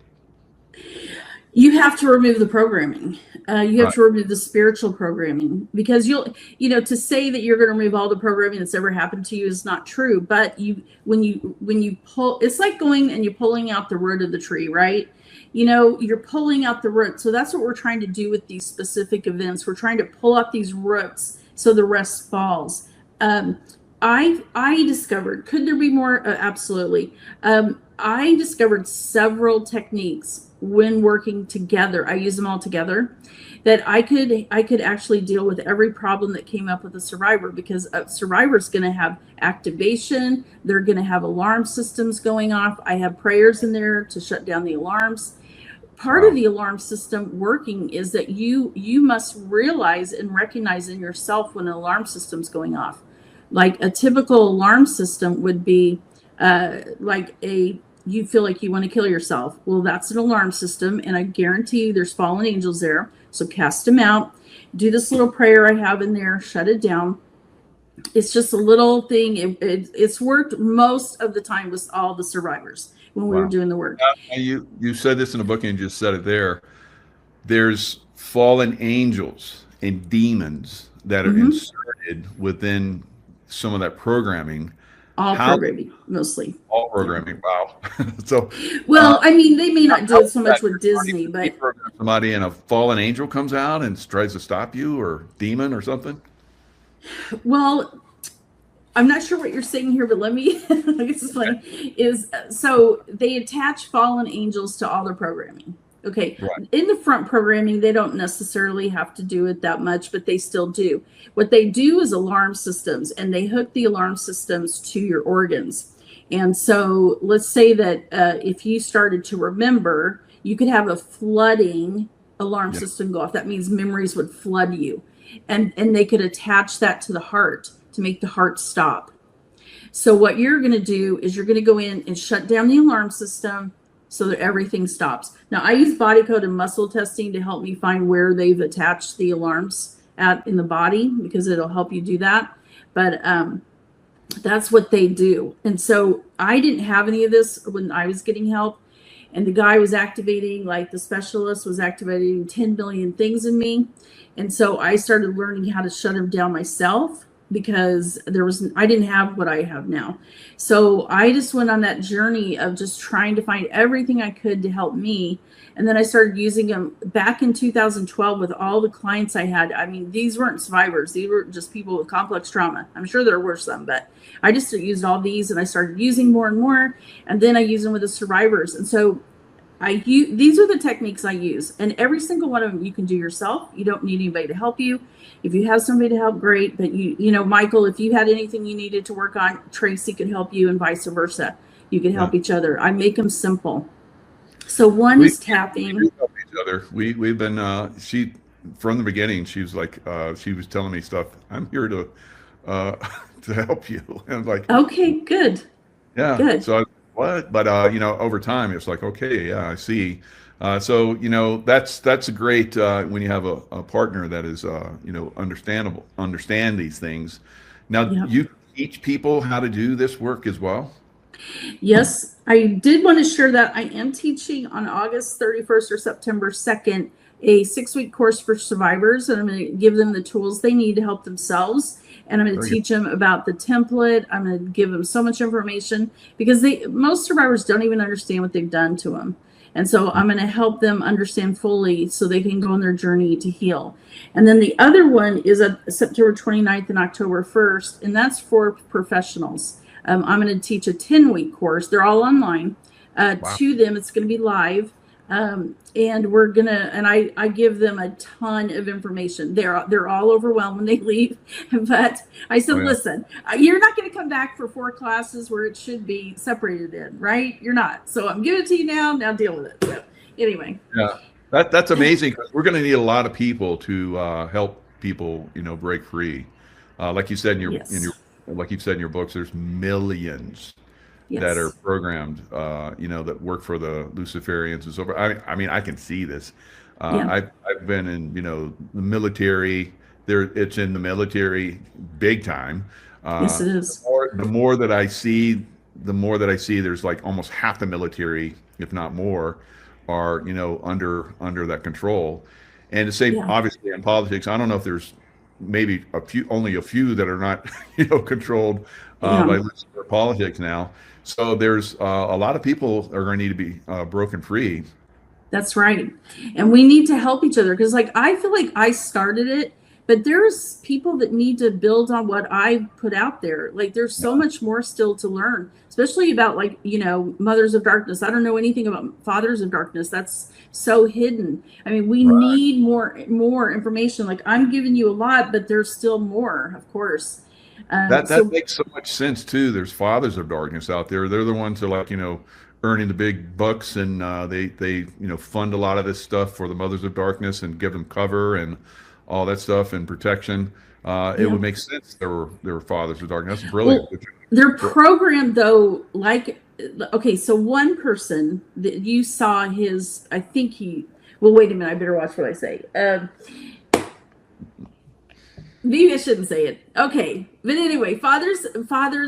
You have to remove the programming. You have Right. to remove the spiritual programming, because to say that you're going to remove all the programming that's ever happened to you is not true. But when you pull, it's like going and you're pulling out the root of the tree, right? You're pulling out the root. So that's what we're trying to do with these specific events. We're trying to pull out these roots so the rest falls. Um, I discovered, could there be more? Absolutely. I discovered several techniques when working together. I use them all together, that I could actually deal with every problem that came up with a survivor, because a survivor is going to have activation. They're going to have alarm systems going off. I have prayers in there to shut down the alarms. Part of Wow. the alarm system working is that you must realize and recognize in yourself when an alarm system's going off. Like a typical alarm system would be like you feel like you want to kill yourself. Well, that's an alarm system, and I guarantee you there's fallen angels there. So cast them out. Do this little prayer I have in there, shut it down. It's just a little thing. It's worked most of the time with all the survivors when we were Wow. doing the work. Now, you said this in the book and you just said it there. There's fallen angels and demons that are Hmm. inserted within some of that programming. All How programming, mostly. all Yeah. programming? Wow. So, uh, Well, I mean, they may not do how it is so that much with Disney, but deprogram somebody and a fallen angel comes out and tries to stop you, or demon or something? well, I'm not sure what you're saying here, but let me explain. Is so they attach fallen angels to all their programming. Okay, Right. in the front programming, they don't necessarily have to do it that much, but they still do. What they do is alarm systems, and they hook the alarm systems to your organs. And so, let's say that if you started to remember, you could have a flooding alarm Yeah. system go off. That means memories would flood you, and they could attach that to the heart to make the heart stop. So what you're going to do is you're going to go in and shut down the alarm system so that everything stops. Now I use body code and muscle testing to help me find where they've attached the alarms at in the body, because it'll help you do that. But that's what they do. And so I didn't have any of this when I was getting help. And the guy was activating, like the specialist was activating 10 billion things in me. And so I started learning how to shut him down myself, because I didn't have what I have now. So I just went on that journey of just trying to find everything I could to help me. And then I started using them back in 2012 with all the clients I had. I mean, these weren't survivors. These were just people with complex trauma. I'm sure there were some, but I just used all these, and I started using more and more. And then I use them with the survivors. And so these are the techniques I use, and every single one of them you can do yourself. You don't need anybody to help you. If you have somebody to help, great. But Michael, if you had anything you needed to work on, Tracy could help you, and vice versa. You could Yeah. help each other. I make them simple. So one We is we tapping. do help each other. We've been she from the beginning. She was like she was telling me stuff. I'm here to uh, to help you. And I'm like, Okay, good, yeah. good. So what? But over time, it's like, okay, yeah, I see. So that's a great when you have a partner that is understand these things. Now Yeah. you teach people how to do this work as well. Yes, I did want to share that I am teaching on August 31st or September 2nd a 6-week course for survivors, and I'm going to give them the tools they need to help themselves. And I'm going to Very good. teach them about the template. I'm going to give them so much information, because most survivors don't even understand what they've done to them. And so I'm going to help them understand fully so they can go on their journey to heal. And then the other one is September 29th and October 1st, and that's for professionals. I'm going to teach a 10-week course. They're all online. Wow. To them, it's going to be live. And we're going to, and I give them a ton of information. They're all overwhelmed when they leave. But I said, Oh yeah. listen, you're not going to come back for 4 classes where it should be separated in, right? You're not. So I'm giving it to you now. Now deal with it. So anyway. Yeah, that's amazing, because we're going to need a lot of people to help people, break free. Like you said in your Yes. like you said in your books, there's millions that are Yes. programmed, that work for the Luciferians and so forth. I mean, I can see this. Yeah. I've been in, the military. There, it's in the military big time. Yes, Uh, it the is. more the more that I see, there's like almost half the military, if not more, are, under that control. And the same, Yeah. obviously, in politics. I don't know if there's maybe only a few that are not, controlled Yeah. by Lucifer politics now. So there's a lot of people are going to need to be broken free. That's right. And we need to help each other because, like, I feel like I started it, but there's people that need to build on what I put out there. Like, there's so much more still to learn, especially about, like, Mothers of Darkness. I don't know anything about Fathers of Darkness. That's so hidden. I mean, we Right. need more information. Like, I'm giving you a lot, but there's still more, of course. That So, makes so much sense too. There's fathers of darkness out there. They're the ones who are like, earning the big bucks, and they fund a lot of this stuff for the mothers of darkness and give them cover and all that stuff and protection. It yeah. would make sense there were fathers of darkness. That's brilliant. Well, they're programmed though, like, okay, so one person that you saw his, I think well, wait a minute, I better watch what I say. Maybe I shouldn't say it. Okay, but anyway, fathers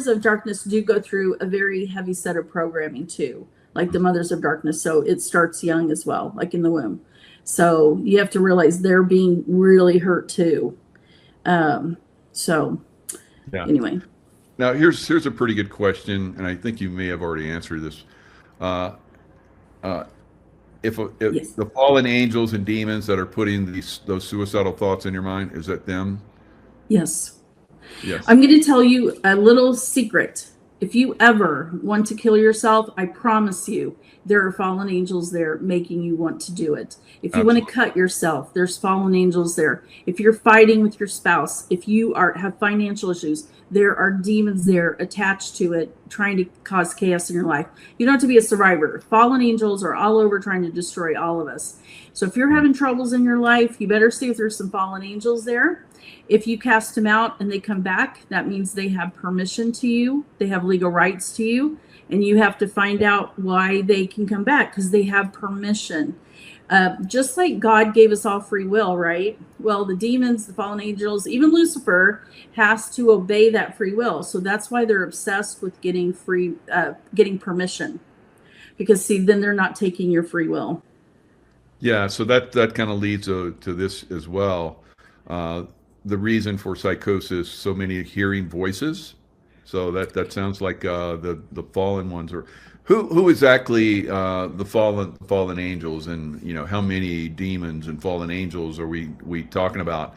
of darkness do go through a very heavy set of programming too, like the mothers of darkness. So it starts young as well, like in the womb. So you have to realize they're being really hurt too. So Yeah. anyway, Now here's a pretty good question, and I think you may have already answered this. Uh, uh, if yes. the fallen angels and demons that are putting those suicidal thoughts in your mind, is that them? Yes. Yes. I'm going to tell you a little secret. If you ever want to kill yourself, I promise you, there are fallen angels there making you want to do it. If you want to Absolutely. cut yourself, there's fallen angels there. If you're fighting with your spouse, if you have financial issues, there are demons there attached to it trying to cause chaos in your life. You don't have to be a survivor. Fallen angels are all over trying to destroy all of us. So if you're having troubles in your life, you better see if there's some fallen angels there. If you cast them out and they come back, that means they have permission to you. They have legal rights to you. And you have to find out why they can come back because they have permission. Just like God gave us all free will, right? Well, the demons, the fallen angels, even Lucifer has to obey that free will. So that's why they're obsessed with getting getting permission. Because see, then they're not taking your free will. Yeah, so that kind of leads to this as well. Uh, the reason for psychosis, so many hearing voices. So that sounds like the fallen ones are. Who exactly the fallen angels, and how many demons and fallen angels are we talking about?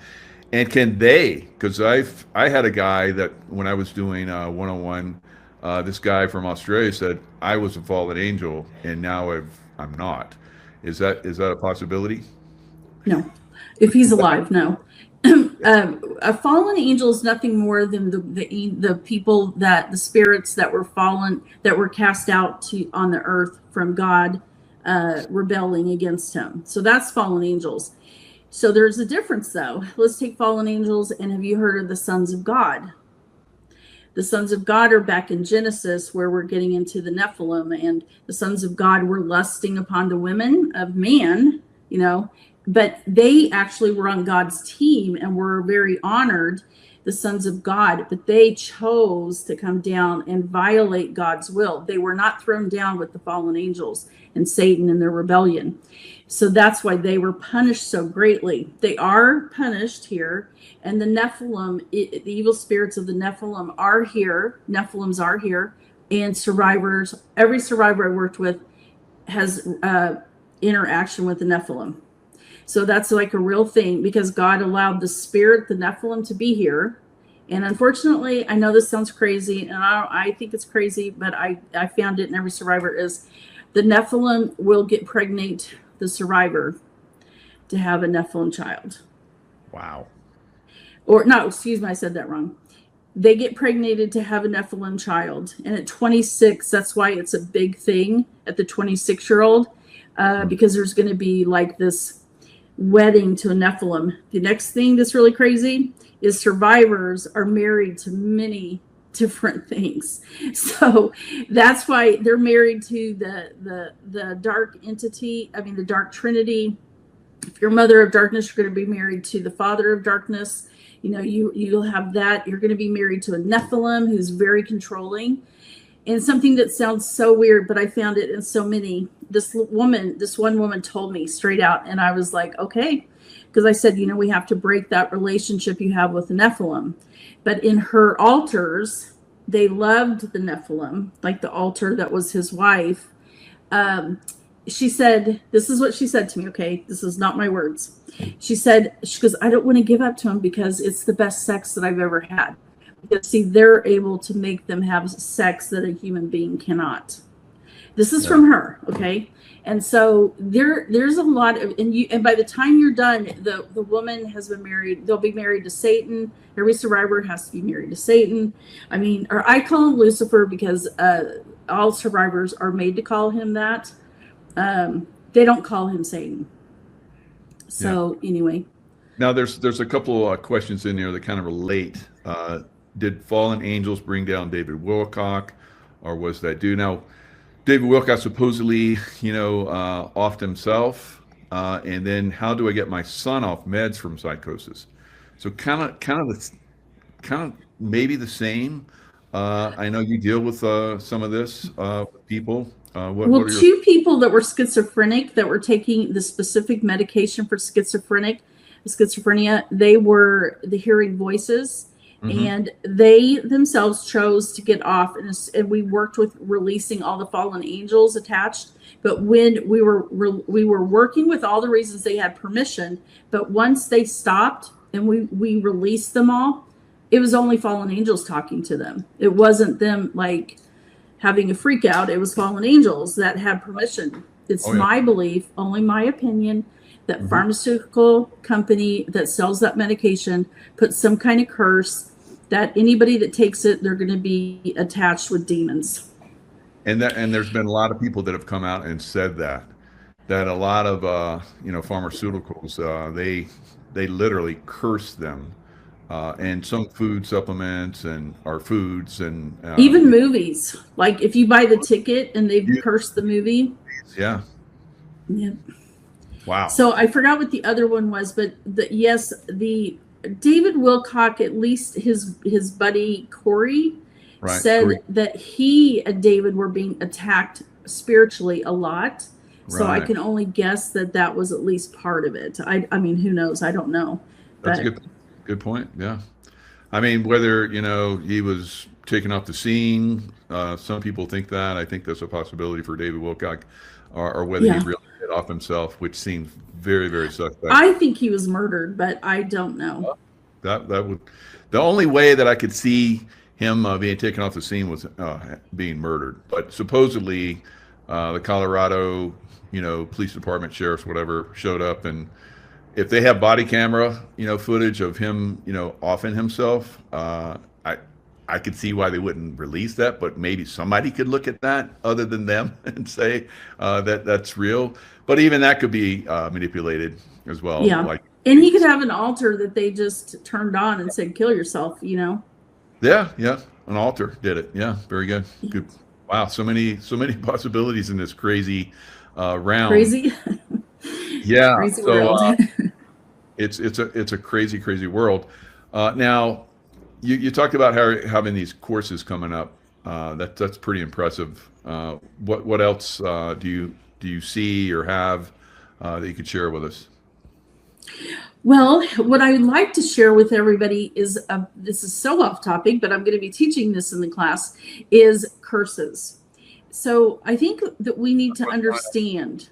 And can they? Because I had a guy that when I was doing 101, this guy from Australia said I was a fallen angel, and now I'm not. Is that a possibility? No. If he's alive, no. A fallen angel is nothing more than the people the spirits that were fallen, that were cast out on the earth from God, rebelling against him. So that's fallen angels. So there's a difference though. Let's take fallen angels, and have you heard of the sons of God? The sons of God are back in Genesis, where we're getting into the Nephilim, and the sons of God were lusting upon the women of man, but they actually were on God's team and were very honored, the sons of God, but they chose to come down and violate God's will. They were not thrown down with the fallen angels and Satan in their rebellion. So that's why they were punished so greatly. They are punished here, and the Nephilim, the evil spirits of the Nephilim are here. Nephilims are here, and survivors, every survivor I worked with has interaction with the Nephilim. So that's like a real thing, because God allowed the spirit, the Nephilim, to be here. And unfortunately, I know this sounds crazy, and I think it's crazy, but I found it in every survivor, is the Nephilim will pregnate the survivor to have a Nephilim child. Wow. Or no, excuse me, I said that wrong. They get pregnated to have a Nephilim child. And at 26, that's why it's a big thing at the 26-year-old, because there's going to be like this wedding to a Nephilim. The next thing that's really crazy is survivors are married to many different things. So that's why they're married to the dark entity, the dark trinity. If you're mother of darkness, you're going to be married to the father of darkness. You'll have that. You're going to be married to a Nephilim who's very controlling. And something that sounds so weird, but I found it in so many, this one woman told me straight out, and I was like, okay, because I said, we have to break that relationship you have with the Nephilim. But in her altars, they loved the Nephilim, like the altar that was his wife. She said, this is what she said to me. Okay, this is not my words. She goes, I don't want to give up to him because it's the best sex that I've ever had. Because see, they're able to make them have sex that a human being cannot. This is from her, okay? And so there's a lot of, and by the time you're done, the woman has been married. They'll be married to Satan. Every survivor has to be married to Satan. I mean, or I call him Lucifer because all survivors are made to call him that. They don't call him Satan. So anyway. Now there's a couple of questions in there that kind of relate. Did fallen angels bring down David Wilcock, or was that due? Now, David Wilcock supposedly, offed himself, and then how do I get my son off meds from psychosis? So kind of maybe the same. I know you deal with some of this people. What are your... Two people that were schizophrenic that were taking the specific medication for schizophrenia, they were the hearing voices. And they themselves chose to get off, and we worked with releasing all the fallen angels attached. But when we were working with all the reasons they had permission, but once they stopped and we released them all, it was only fallen angels talking to them. It wasn't them like having a freak out. It was fallen angels that had permission. It's my belief, only my opinion, that pharmaceutical company that sells that medication puts some kind of curse that anybody that takes it, they're going to be attached with demons. And there's been a lot of people that have come out and said that a lot of pharmaceuticals they literally curse them, and some food supplements and our foods and even movies. Like if you buy the ticket and they've cursed the movie. Yeah. Wow. So I forgot what the other one was, but the David Wilcock, at least his buddy Corey, said that he and David were being attacked spiritually a lot. So I can only guess that was at least part of it. I mean, who knows? I don't know. That's a good point. Yeah. I mean, whether, he was taken off the scene, some people think that. I think that's a possibility for David Wilcock, or whether he really did off himself, which seems very, very suspect. I think he was murdered, but I don't know. That would, the only way that I could see him being taken off the scene was being murdered. But supposedly, the Colorado, police department, sheriffs, whatever, showed up, and if they have body camera, footage of him, offing himself, I could see why they wouldn't release that, but maybe somebody could look at that other than them and say that's real. But even that could be manipulated as well. Yeah. And he could have an altar that they just turned on and said, kill yourself, Yeah. An altar did it. Yeah. Very good. Good. Wow. So many possibilities in this crazy realm. Crazy. Yeah. Crazy world. It's a crazy world. Now, you talked about having these courses coming up. That's pretty impressive. What else do you see or have that you could share with us? Well, what I would like to share with everybody is, this is so off topic, but I'm going to be teaching this in the class, is curses. So I think that we need to understand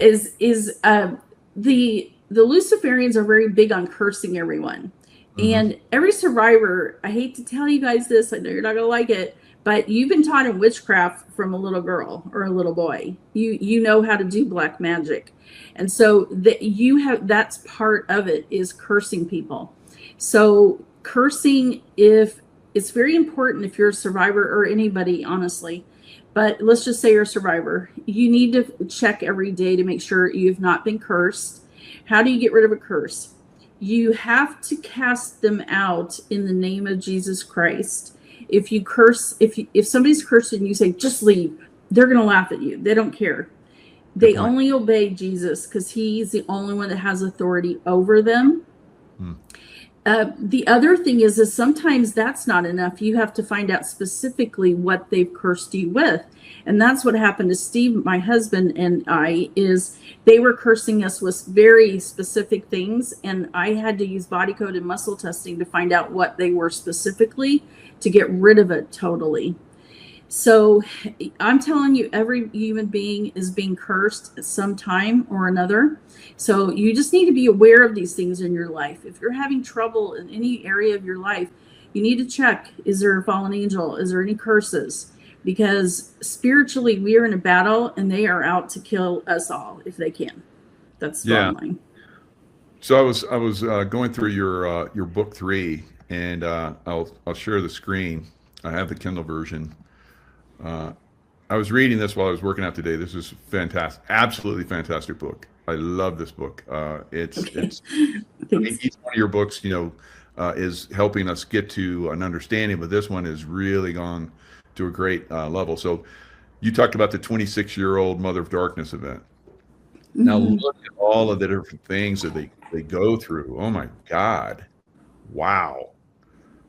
is the Luciferians are very big on cursing everyone. And every survivor, I hate to tell you guys this, I know you're not going to like it, but you've been taught in witchcraft from a little girl or a little boy. You know how to do black magic. And so that's part of it, is cursing people. So cursing, if it's very important if you're a survivor, or anybody, honestly, but let's just say you're a survivor, you need to check every day to make sure you've not been cursed. How do you get rid of a curse? You have to cast them out in the name of Jesus Christ. If you curse, if somebody's cursing and you say, just leave, they're going to laugh at you. They don't care. They only obey Jesus because he's the only one that has authority over them. The other thing is sometimes that's not enough. You have to find out specifically what they've cursed you with. And that's what happened to Steve, my husband, and I, is they were cursing us with very specific things. And I had to use body code and muscle testing to find out what they were specifically to get rid of it totally. So I'm telling you, every human being is being cursed at some time or another. So you just need to be aware of these things in your life. If you're having trouble in any area of your life, you need to check, is there a fallen angel? Is there any curses? Because spiritually we are in a battle and they are out to kill us all if they can. That's the bottom line. So I was going through your book 3, and I'll share the screen. I have the Kindle version. I was reading this while I was working out today. This is fantastic, absolutely fantastic book. I love this book. It's I mean, each one of your books, is helping us get to an understanding, but this one has really gone to a great level. So you talked about the 26-year-old Mother of Darkness event. Now look at all of the different things that they go through. Oh my God. Wow.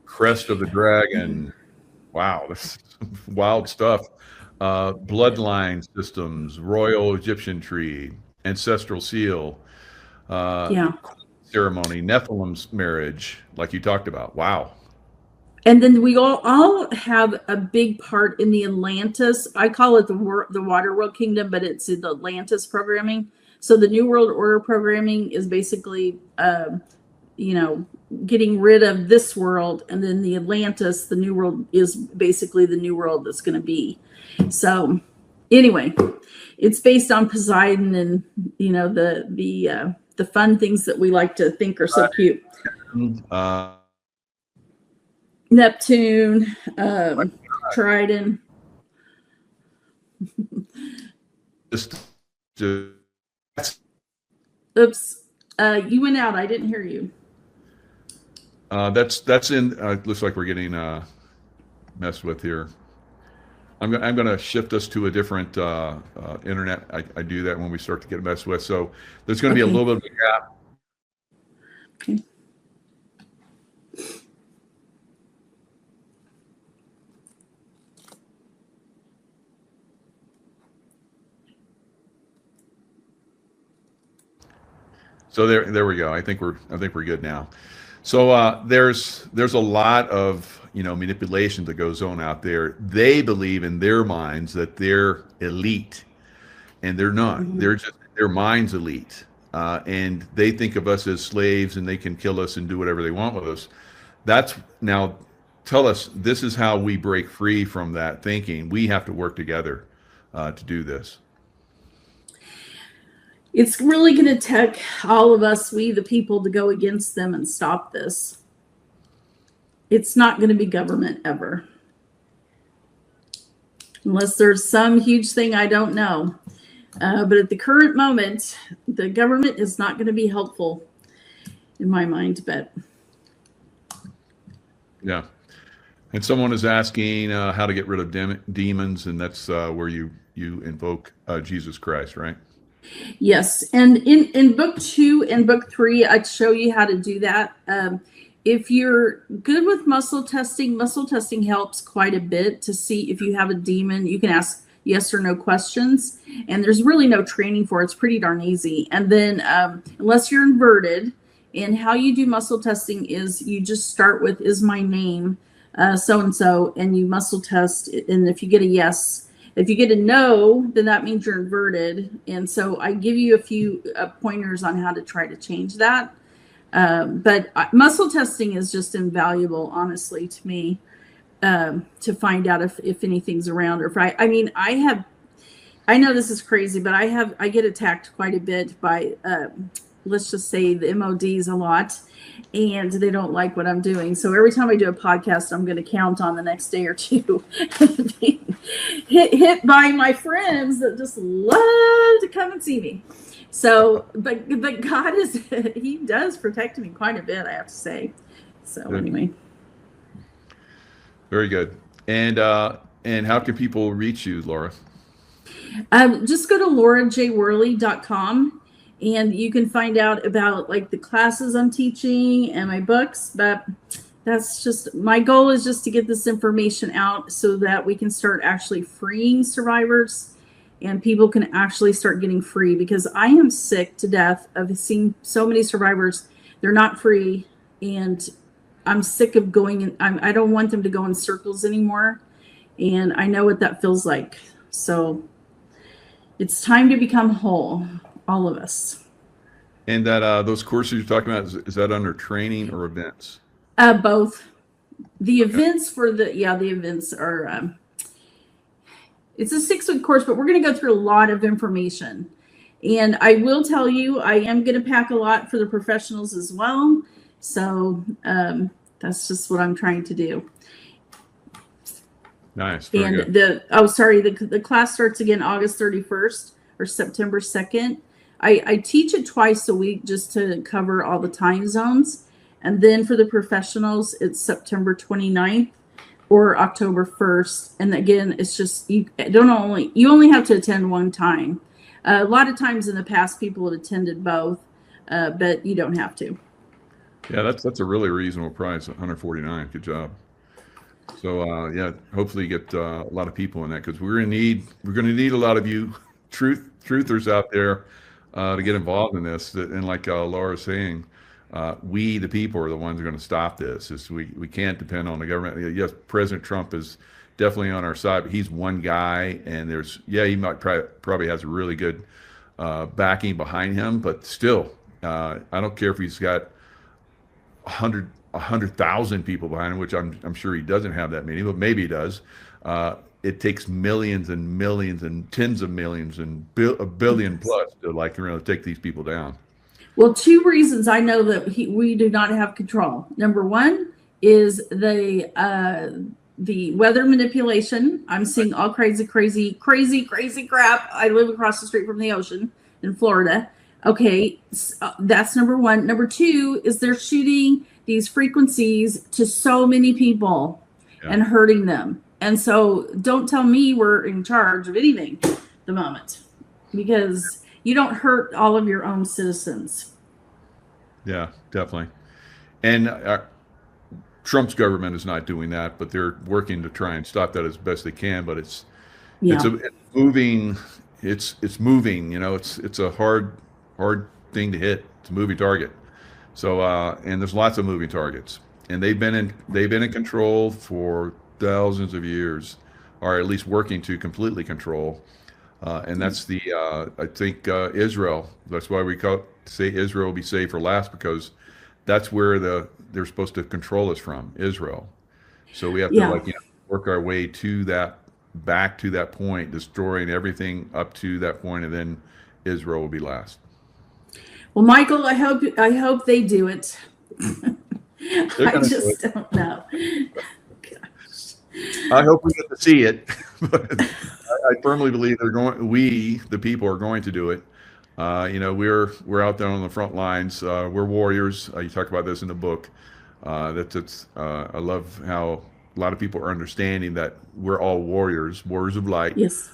Crest of the Dragon. Wow. That's wild stuff. Bloodline systems, royal Egyptian tree, ancestral seal, ceremony, Nephilim's marriage, like you talked about. Wow. And then we all have a big part in the Atlantis. I call it the Water World Kingdom, but it's in the Atlantis programming. So the New World Order programming is basically, getting rid of this world, and then the Atlantis, the New World, is basically the new world that's going to be. So, anyway, it's based on Poseidon and the fun things that we like to think are so cute. Neptune, Trident. Oops, you went out. I didn't hear you. That's in. Looks like we're getting messed with here. I'm going to shift us to a different internet. I do that when we start to get messed with. So there's going to be a little bit of a gap. Okay. So there we go. I think we're good now. So there's a lot of manipulation that goes on out there. They believe in their minds that they're elite, and they're not. They're just their minds elite, and they think of us as slaves, and they can kill us and do whatever they want with us. Now tell us, this is how we break free from that thinking. We have to work together to do this. It's really going to take all of us, we the people, to go against them and stop this. It's not going to be government ever. Unless there's some huge thing I don't know. But at the current moment, the government is not going to be helpful in my mind. But yeah. And someone is asking how to get rid of demons, and that's where you invoke Jesus Christ, right? Yes, and in book 2 and book 3, I'd show you how to do that. If you're good with muscle testing helps quite a bit to see if you have a demon. You can ask yes or no questions, and there's really no training for it. It's pretty darn easy. And then unless you're inverted, and how you do muscle testing is you just start with, is my name so-and-so, and you muscle test, and if you get a yes. If you get a no, then that means you're inverted. And so I give you a few pointers on how to try to change that. But muscle testing is just invaluable, honestly, to me, to find out if anything's around. Or if I know this is crazy, but I get attacked quite a bit by, let's just say, the MODs a lot. And they don't like what I'm doing. So every time I do a podcast, I'm going to count on the next day or two being hit by my friends that just love to come and see me. So, but God he does protect me quite a bit, I have to say. So anyway. Very good. And how can people reach you, Laura? Just go to laurajworley.com. and you can find out about like the classes I'm teaching and my books. But that's just my goal, is just to get this information out so that we can start actually freeing survivors and people can actually start getting free, because I am sick to death of seeing so many survivors. They're not free, and I'm sick of going in. I don't want them to go in circles anymore, and I know what that feels like. So it's time to become whole, all of us. And that those courses you're talking about, is that under training or events? Both. The Okay. events the events are, it's a 6-week course, but we're going to go through a lot of information. And I will tell you, I am going to pack a lot for the professionals as well. So that's just what I'm trying to do. Nice. Very And good. the class starts again August 31st or September 2nd. I teach it twice a week just to cover all the time zones. And then for the professionals, it's September 29th or October 1st. And again, it's just, you only have to attend one time. A lot of times in the past, people have attended both, but you don't have to. Yeah, that's a really reasonable price, $149. Good job. So yeah, hopefully you get a lot of people in that, because we're gonna need a lot of you truthers out there to get involved in this. And like Laura's saying, we the people are the ones who are going to stop this. We can't depend on the government. Yes, President Trump is definitely on our side, but he's one guy, and he might probably has a really good backing behind him, but still, I don't care if he's got 100,000 people behind him, which I'm sure he doesn't have that many, but maybe he does. It takes millions and millions and tens of millions and a billion plus to take these people down. Well, 2 reasons I know that we do not have control. Number one is the weather manipulation. I'm seeing all crazy crap. I live across the street from the ocean in Florida. Okay, that's number one. Number two is they're shooting these frequencies to so many people and hurting them. And so don't tell me we're in charge of anything at the moment, because you don't hurt all of your own citizens. Yeah, definitely. And Trump's government is not doing that, but they're working to try and stop that as best they can. But it's moving. It's moving. It's a hard thing to hit. It's a moving target. So and there's lots of moving targets, and they've been in control for thousands of years, or at least working to completely control. And that's I think Israel. That's why we say Israel will be saved for last, because that's where they're supposed to control us from, Israel. So we have to work our way back to that point, destroying everything up to that point, and then Israel will be last. Well, Michael, I hope they do it. I just don't know. I hope we get to see it. But I firmly believe we, the people, are going to do it. We're out there on the front lines. We're warriors. You talk about this in the book. I love how a lot of people are understanding that we're all warriors of light. Yes.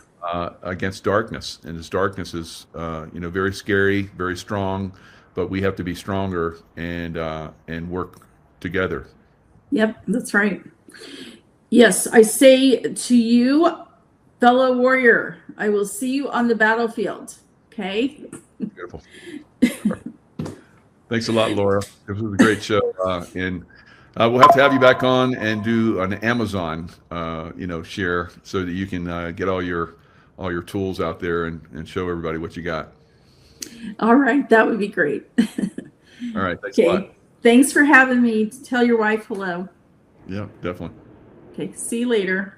Against darkness, and this darkness is very scary, very strong, but we have to be stronger and work together. Yep, that's right. Yes, I say to you, fellow warrior, I will see you on the battlefield. Okay. Beautiful. Thanks a lot, Laura. This was a great show, and we'll have to have you back on and do an Amazon share, so that you can get all your tools out there and show everybody what you got. All right, that would be great. All right, thanks a lot. Thanks for having me. Tell your wife hello. Yeah, definitely. Okay, see you later.